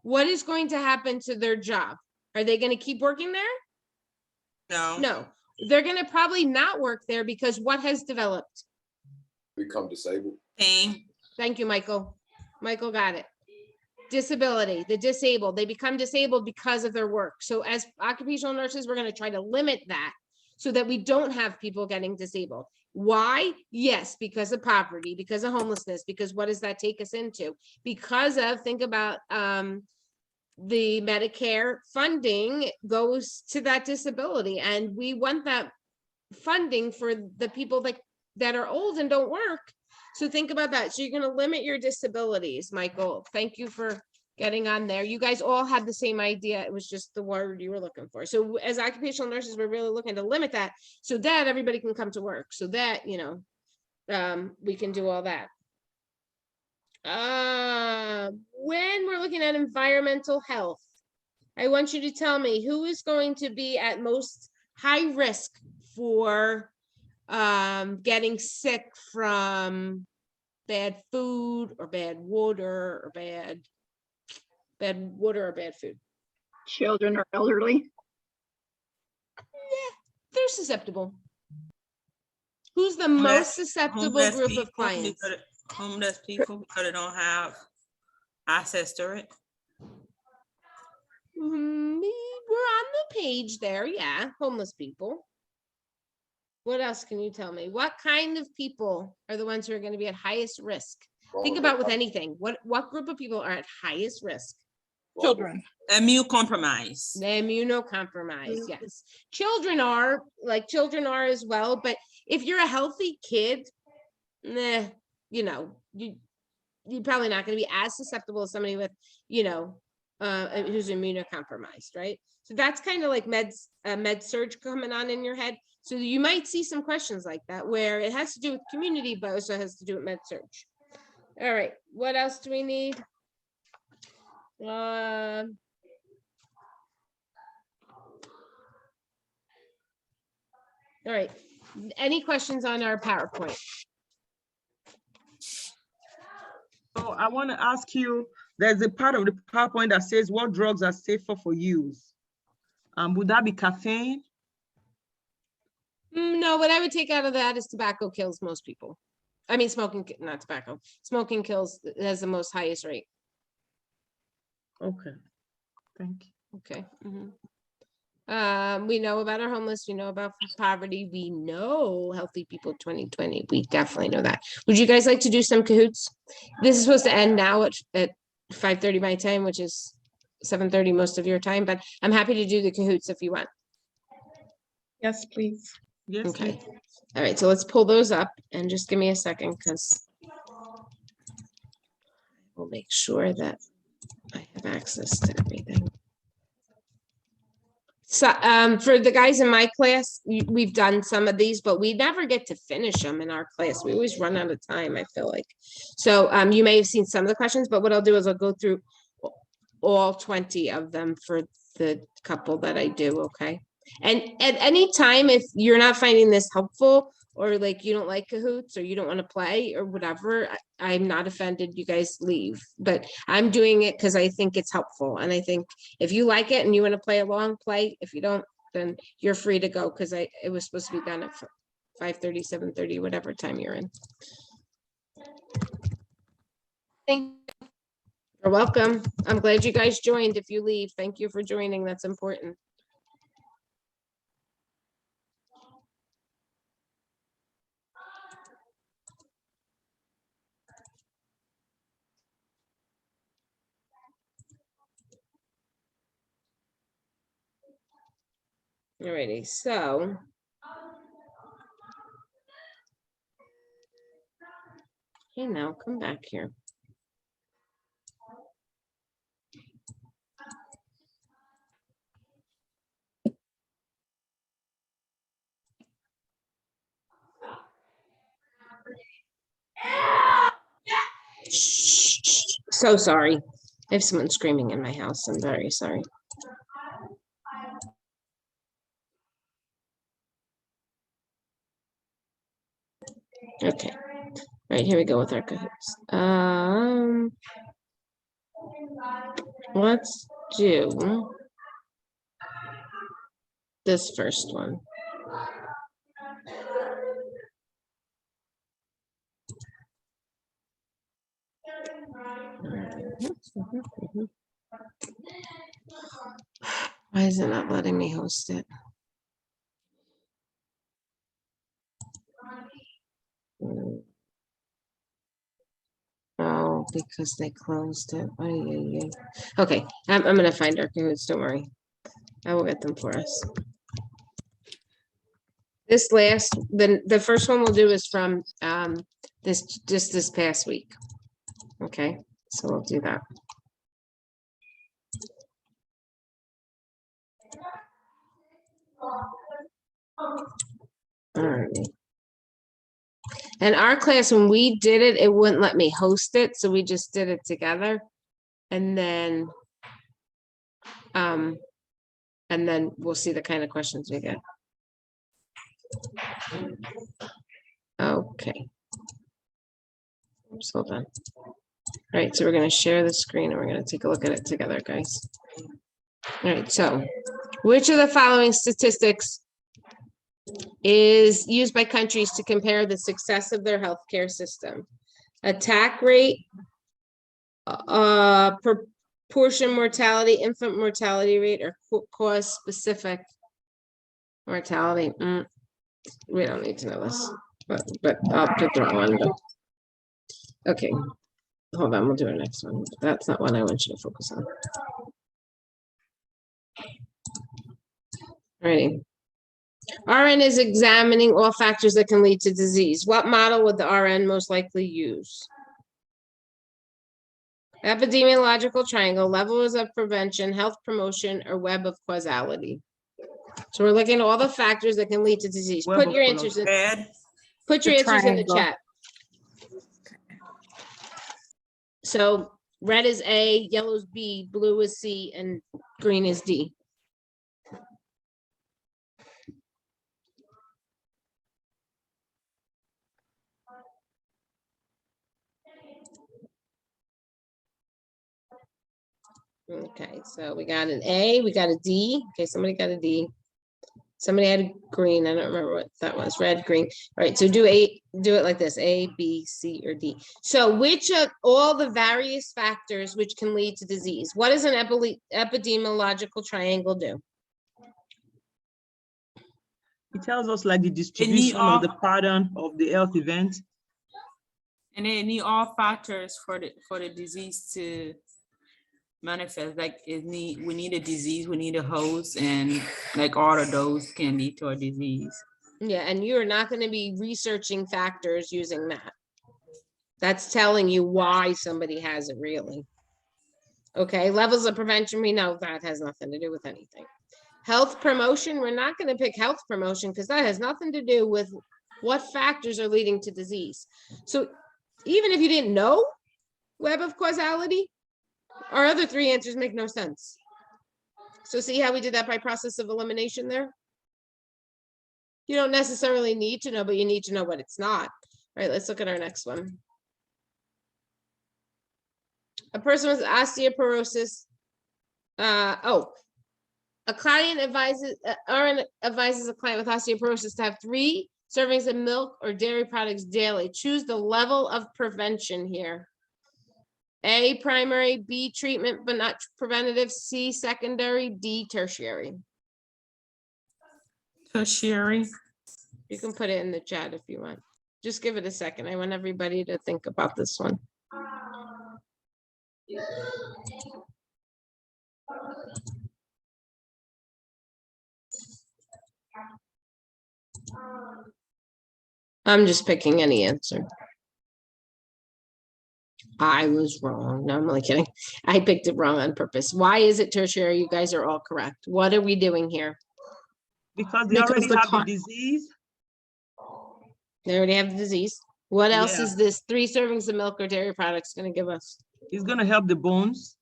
What is going to happen to their job? Are they going to keep working there? No. No, they're going to probably not work there because what has developed? Become disabled. Pain. Thank you, Michael. Michael got it. Disability, the disabled, they become disabled because of their work. So as occupational nurses, we're going to try to limit that so that we don't have people getting disabled. Why? Yes, because of poverty, because of homelessness, because what does that take us into? Because of, think about the Medicare funding goes to that disability, and we want that funding for the people that are old and don't work. So think about that. So you're going to limit your disabilities, Michael. Thank you for getting on there. You guys all had the same idea. It was just the word you were looking for. So as occupational nurses, we're really looking to limit that so that everybody can come to work, so that, you know, we can do all that. When we're looking at environmental health, I want you to tell me who is going to be at most high risk for getting sick from bad food or bad water or bad food. Children or elderly. Yeah, they're susceptible. Who's the most susceptible group of clients? Homeless people, because they don't have access to it. We're on the page there. Yeah, homeless people. What else can you tell me? What kind of people are the ones who are going to be at highest risk? Think about with anything. What group of people are at highest risk? Children. Immunocompromised. Immunocompromised, yes. Children are as well, but if you're a healthy kid, you know, you're probably not going to be as susceptible as somebody with, you know, who's immunocompromised, right? So that's kind of like med surge coming on in your head. So you might see some questions like that where it has to do with community, but also has to do with med surge. All right, what else do we need? All right, any questions on our PowerPoint? So I want to ask you, there's a part of the PowerPoint that says what drugs are safer for use. Would that be caffeine? No, what I would take out of that is tobacco kills most people. I mean, smoking, not tobacco. Smoking kills, has the most highest rate. Okay, thank you. Okay. We know about our homeless, we know about poverty, we know Healthy People 2020, we definitely know that. Would you guys like to do some cahoots? This is supposed to end now at 5:30 my time, which is 7:30 most of your time, but I'm happy to do the cahoots if you want. Yes, please. Yes. Okay. Please. All right, so let's pull those up and just give me a second because we'll make sure that I have access to everything. So, for the guys in my class, we've done some of these, but we never get to finish them in our class. We always run out of time, I feel like. So, you may have seen some of the questions, but what I'll do is I'll go through all 20 of them for the couple that I do, okay? And at any time, if you're not finding this helpful, or like you don't like Cahoots, or you don't want to play or whatever, I'm not offended, you guys leave. But I'm doing it because I think it's helpful. And I think if you like it and you want to play along, play. If you don't, then you're free to go, because it was supposed to be done at 5:30, 7:30, whatever time you're in. Thank You're welcome. I'm glad you guys joined. If you leave, thank you for joining. That's important. Alrighty, so. Hey, now come back here. So sorry. I have someone screaming in my house. I'm very sorry. Okay. All right, here we go with our Cahoots. Let's do this first one. Why is it not letting me host it? Oh, because they closed it. Okay, I'm gonna find our Cahoots, don't worry. I will get them for us. This last, the first one we'll do is from this past week. Okay, so we'll do that. All right. And our class, when we did it, it wouldn't let me host it, so we just did it together. And then we'll see the kind of questions we get. Okay. Oops, hold on. All right, so we're going to share the screen and we're going to take a look at it together, guys. All right, so which of the following statistics is used by countries to compare the success of their healthcare system? Attack rate, proportion mortality, infant mortality rate, or cause specific mortality. We don't need to know this, but I'll put the wrong one. But okay, hold on, we'll do our next one. That's not one I want you to focus on. Alrighty. RN is examining all factors that can lead to disease. What model would the RN most likely use? Epidemiological triangle, levels of prevention, health promotion, or web of causality. So we're looking at all the factors that can lead to disease. Put your answers in. Put your answers in the chat. So red is A, yellow is B, blue is C, and green is D. Okay, so we got an A, we got a D. Okay, somebody got a D. Somebody had a green. I don't remember what that was. Red, green. All right, so do it like this: A, B, C, or D. So which of all the various factors which can lead to disease? What does an epidemiological triangle do? It tells us like the distribution of the pattern of the health event. And they need all factors for the disease to manifest. Like we need a disease, we need a host, and like all of those can lead to a disease. Yeah, and you're not going to be researching factors using that. That's telling you why somebody has it really. Okay, levels of prevention, we know that has nothing to do with anything. Health promotion, we're not going to pick health promotion because that has nothing to do with what factors are leading to disease. So even if you didn't know web of causality, our other three answers make no sense. So see how we did that by process of elimination there? You don't necessarily need to know, but you need to know what it's not. All right, let's look at our next one. A person with osteoporosis. A client advises, RN advises a client with osteoporosis to have 3 servings of milk or dairy products daily. Choose the level of prevention here. A, primary, B, treatment, but not preventative, C, secondary, D, tertiary. Tertiary. You can put it in the chat if you want. Just give it a second. I want everybody to think about this one. I'm just picking any answer. I was wrong. No, I'm only kidding. I picked it wrong on purpose. Why is it tertiary? You guys are all correct. What are we doing here? Because they already have the disease. They already have the disease. What else Yeah. is this 3 servings of milk or dairy products going to give us? It's going to help the bones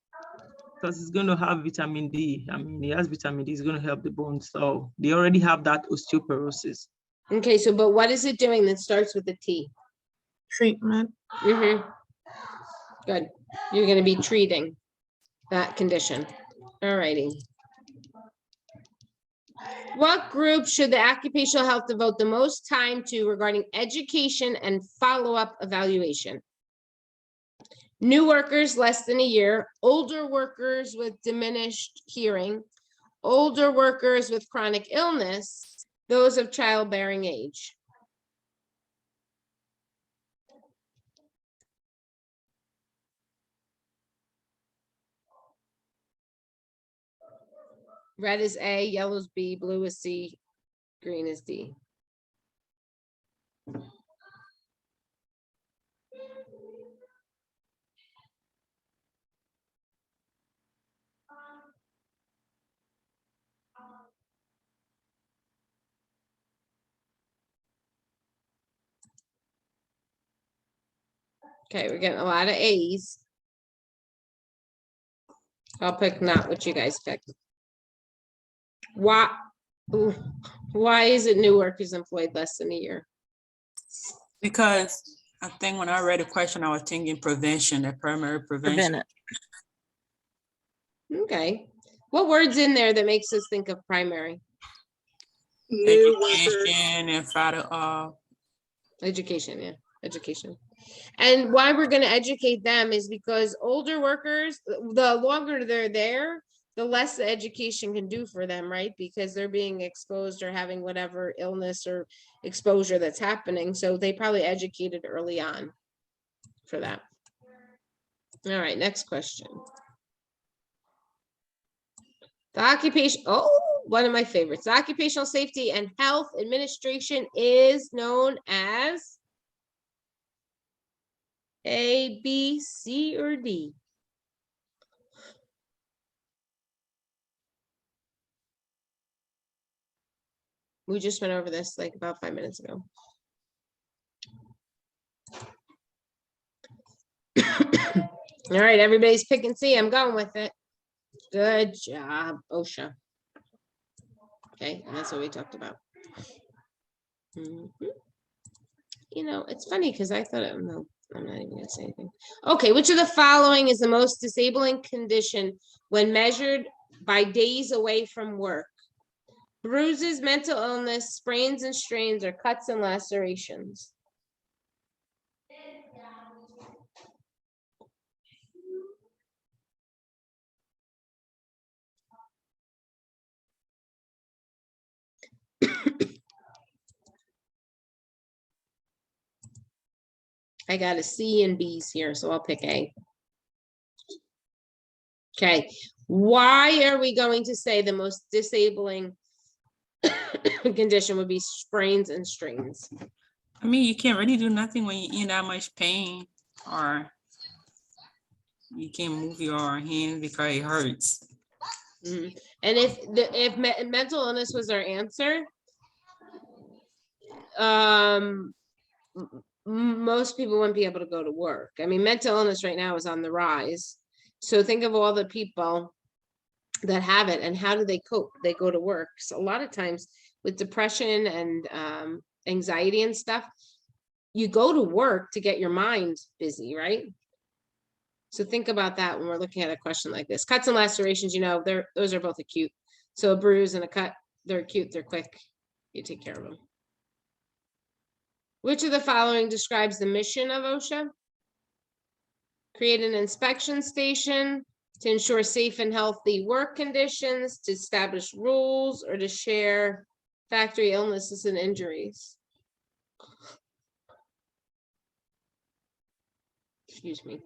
because it's going to have vitamin D. I mean, it has vitamin D. It's going to help the bones. So they already have that osteoporosis. Okay, so but what is it doing that starts with a T? Treatment. Good. You're going to be treating that condition. All righty. What group should the occupational health devote the most time to regarding education and follow-up evaluation? New workers less than a year, older workers with diminished hearing, older workers with chronic illness, those of childbearing age. Red is A, yellow is B, blue is C, green is D. Okay, we're getting a lot of A's. I'll pick not what you guys picked. Why is it new workers employed less than a year? Because I think when I read the question, I was thinking prevention, the primary prevention. Okay. What word's in there that makes us think of primary? New workers. Education and Education, yeah, education. And why we're going to educate them is because older workers, the longer they're there, the less the education can do for them, right? Because they're being exposed or having whatever illness or exposure that's happening. So they probably educated early on for that. All right, next question. The occupation, one of my favorites. The Occupational Safety and Health Administration is known as A, B, C, or D? We just went over this like about 5 minutes ago. All right, everybody's picking C. I'm going with it. Good job, OSHA. Okay, and that's what we talked about. You know, it's funny because I thought, no, I'm not even gonna say anything. Okay, which of the following is the most disabling condition when measured by days away from work? Bruises, mental illness, sprains and strains, or cuts and lacerations? I got a C and B's here, so I'll pick A. Okay, why are we going to say the most disabling condition would be sprains and strains? I mean, you can't really do nothing when you're in that much pain, or you can't move your hand because it hurts. Mhm. And if mental illness was our answer, most people wouldn't be able to go to work. I mean, mental illness right now is on the rise. So think of all the people that have it and how do they cope? They go to work. So a lot of times with depression and anxiety and stuff, you go to work to get your mind busy, right? So think about that when we're looking at a question like this. Cuts and lacerations, you know, those are both acute. So a bruise and a cut, they're acute, they're quick. You take care of them. Which of the following describes the mission of OSHA? Create an inspection station to ensure safe and healthy work conditions, to establish rules, or to share factory illnesses and injuries. Excuse me.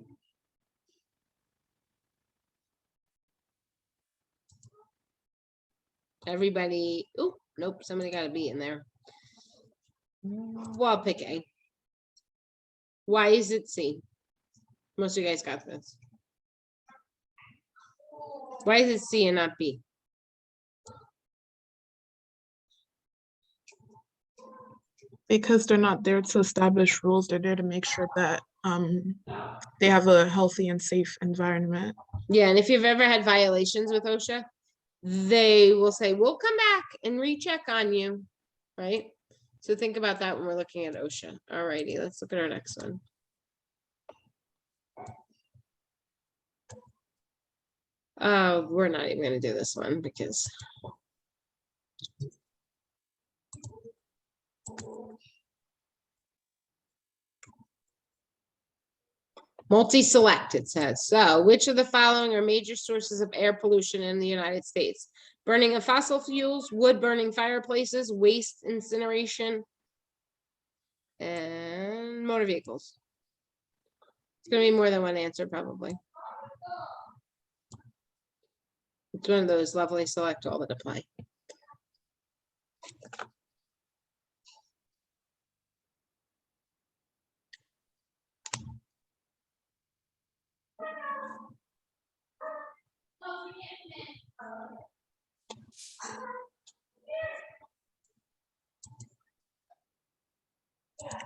Everybody, oh, nope, somebody got a B in there. Well, I'll pick A. Why is it C? Most of you guys got this. Why is it C and not B? Because they're not there to establish rules. They're there to make sure that they have a healthy and safe environment. Yeah, and if you've ever had violations with OSHA, they will say, we'll come back and recheck on you, right? So think about that when we're looking at OSHA. All righty, let's look at our next one. We're not even going to do this one because multi-select, it says. So which of the following are major sources of air pollution in the United States? Burning of fossil fuels, wood burning fireplaces, waste incineration, and motor vehicles. It's going to be more than one answer, probably. It's one of those lovely select all that apply.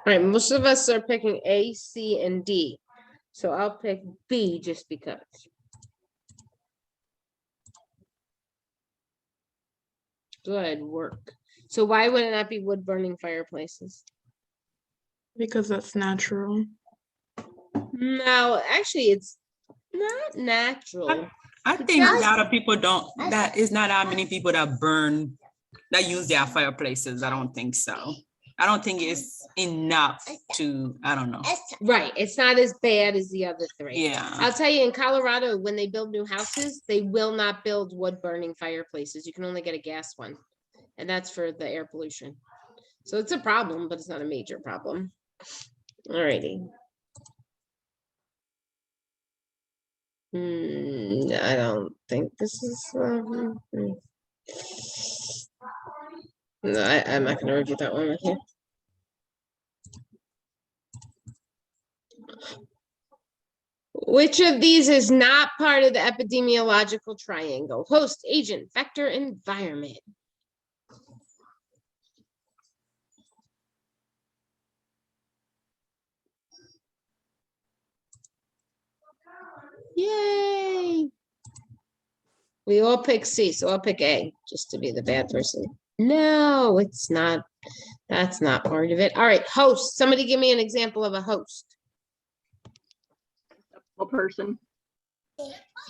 All right, most of us are picking A, C, and D. So I'll pick B just because. Good work. So why would it not be wood burning fireplaces? Because that's natural. No, actually, it's not natural. I think a lot of people don't, that is not that many people that burn, that use their fireplaces. I don't think so. I don't think it's enough to, I don't know. Right, it's not as bad as the other three. Yeah. I'll tell you, in Colorado, when they build new houses, they will not build wood burning fireplaces. You can only get a gas one. And that's for the air pollution. So it's a problem, but it's not a major problem. All righty. I don't think this is. No, I'm not going to review that one with you. Which of these is not part of the epidemiological triangle? Host, agent, vector, environment. Yay! We all pick C, so I'll pick A, just to be the bad person. No, it's not. That's not part of it. All right, host. Somebody give me an example of a host. A person.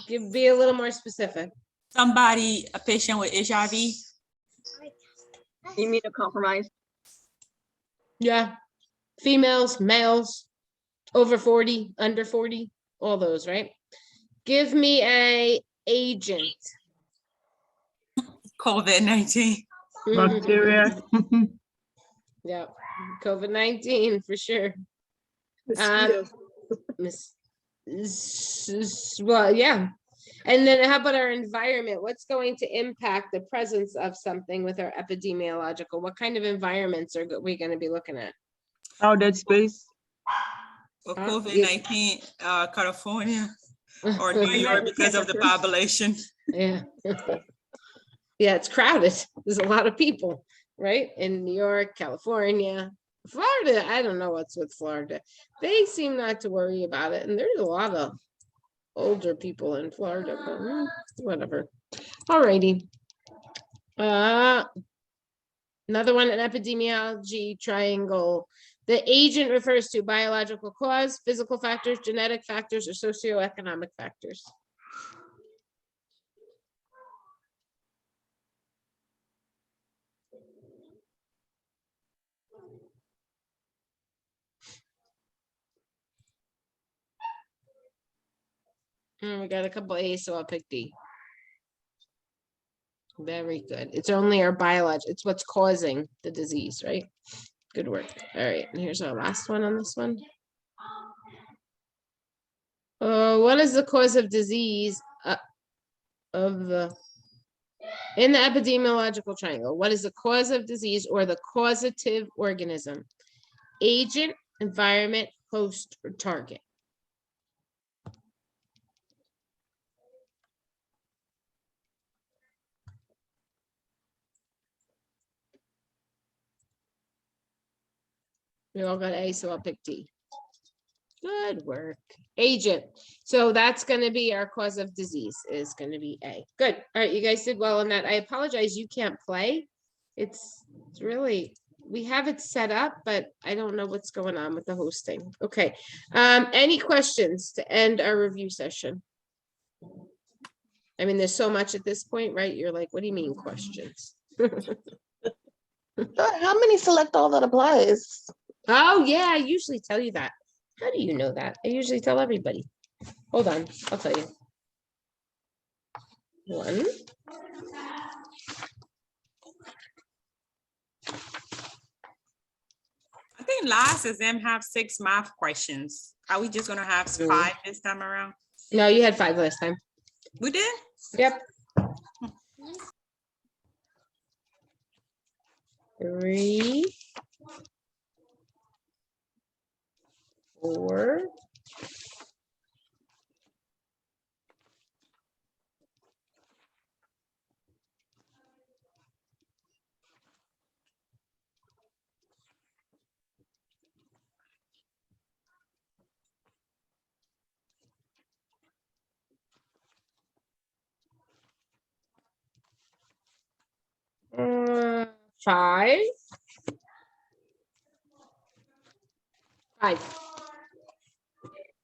Be a little more specific. Somebody, a patient with HIV. Immunocompromised. Yeah. Females, males, over 40, under 40, all those, right? Give me a agent. COVID-19. Bacteria. Yeah, COVID-19 for sure. Well, yeah. And then how about our environment? What's going to impact the presence of something with our epidemiological? What kind of environments are we going to be looking at? Crowded space. COVID-19, California. Or New York because of the population. Yeah. Yeah, it's crowded. There's a lot of people, right? In New York, California, Florida. I don't know what's with Florida. They seem not to worry about it. And there's a lot of older people in Florida, but whatever. All righty. Another one, an epidemiology triangle. The agent refers to biological cause, physical factors, genetic factors, or socioeconomic factors. We got a couple A's, so I'll pick D. Very good. It's only our biology. It's what's causing the disease, right? Good work. All right, and here's our last one on this one. What is the cause of disease in the epidemiological triangle? What is the cause of disease or the causative organism? Agent, environment, host, or target? We all got A, so I'll pick D. Good work. Agent. So that's going to be our cause of disease is going to be A. Good. All right. You guys did well on that. I apologize. You can't play. It's really, we have it set up, but I don't know what's going on with the hosting. Okay. Any questions to end our review session? I mean, there's so much at this point, right? You're like, what do you mean questions? How many select all that applies? Oh yeah, I usually tell you that. How do you know that? I usually tell everybody. Hold on, I'll tell you. 1. I think last exam have 6 math questions. Are we just gonna have 5 this time around? No, you had 5 last time. We did? Yep. 3, 4. 5. 5.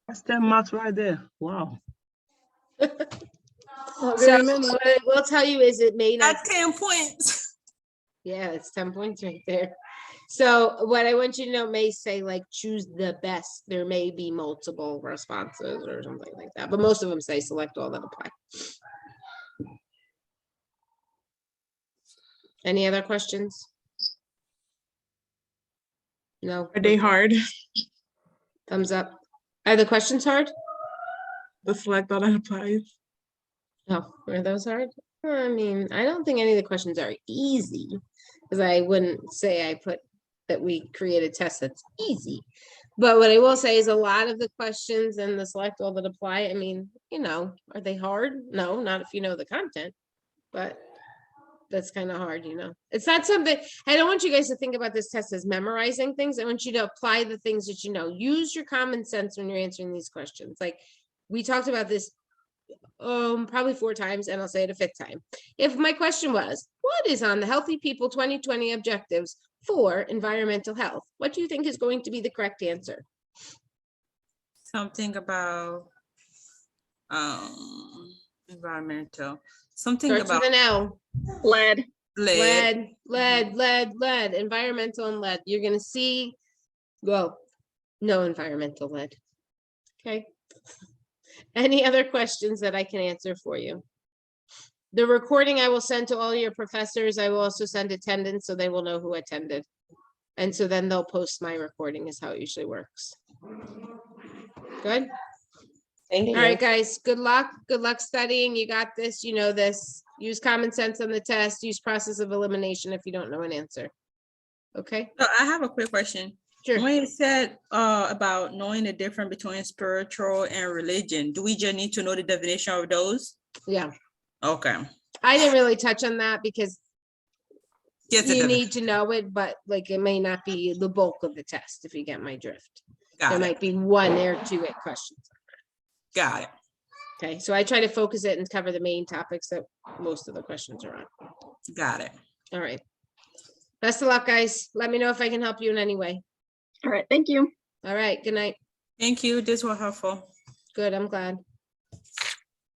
That's 10 marks right there. Wow. So what I will tell you is it may not. That's 10 points. Yeah, it's 10 points right there. So what I want you to know may say like choose the best. There may be multiple responses or something like that, but most of them say select all that apply. Any other questions? No. Are they hard? Thumbs up. Are the questions hard? The select all that applies. Oh, are those hard? I mean, I don't think any of the questions are easy, because I wouldn't say I put that we create a test that's easy. But what I will say is a lot of the questions and the select all that apply, I mean, you know, are they hard? No, not if you know the content, but that's kind of hard, you know. It's not something, I don't want you guys to think about this test as memorizing things. I want you to apply the things that you know. Use your common sense when you're answering these questions. Like we talked about this probably 4 times, and I'll say it a 5th time. If my question was, what is on the Healthy People 2020 objectives for environmental health? What do you think is going to be the correct answer? Something about environmental. Something Starts about with an L. Lead. Lead, environmental and lead. You're going to see, well, no environmental lead. Okay. Any other questions that I can answer for you? The recording I will send to all your professors. I will also send attendance so they will know who attended. And so then they'll post my recording is how it usually works. Good. Thank you. All right, guys, good luck. Good luck studying. You got this. You know this. Use common sense on the test. Use process of elimination if you don't know an answer. Okay. So I have a quick question. Sure. When you said about knowing the difference between spiritual and religion, do we just need to know the definition of those? Yeah. Okay. I didn't really touch on that because Yes, you need to know it, but like it may not be the bulk of the test, if you get my drift. There Got it. might be one or two questions. Got it. Okay, so I try to focus it and cover the main topics that most of the questions are on. Got it. All right. Best of luck, guys. Let me know if I can help you in any way. All right, thank you. All right, good night. Thank you. This was helpful. Good, I'm glad.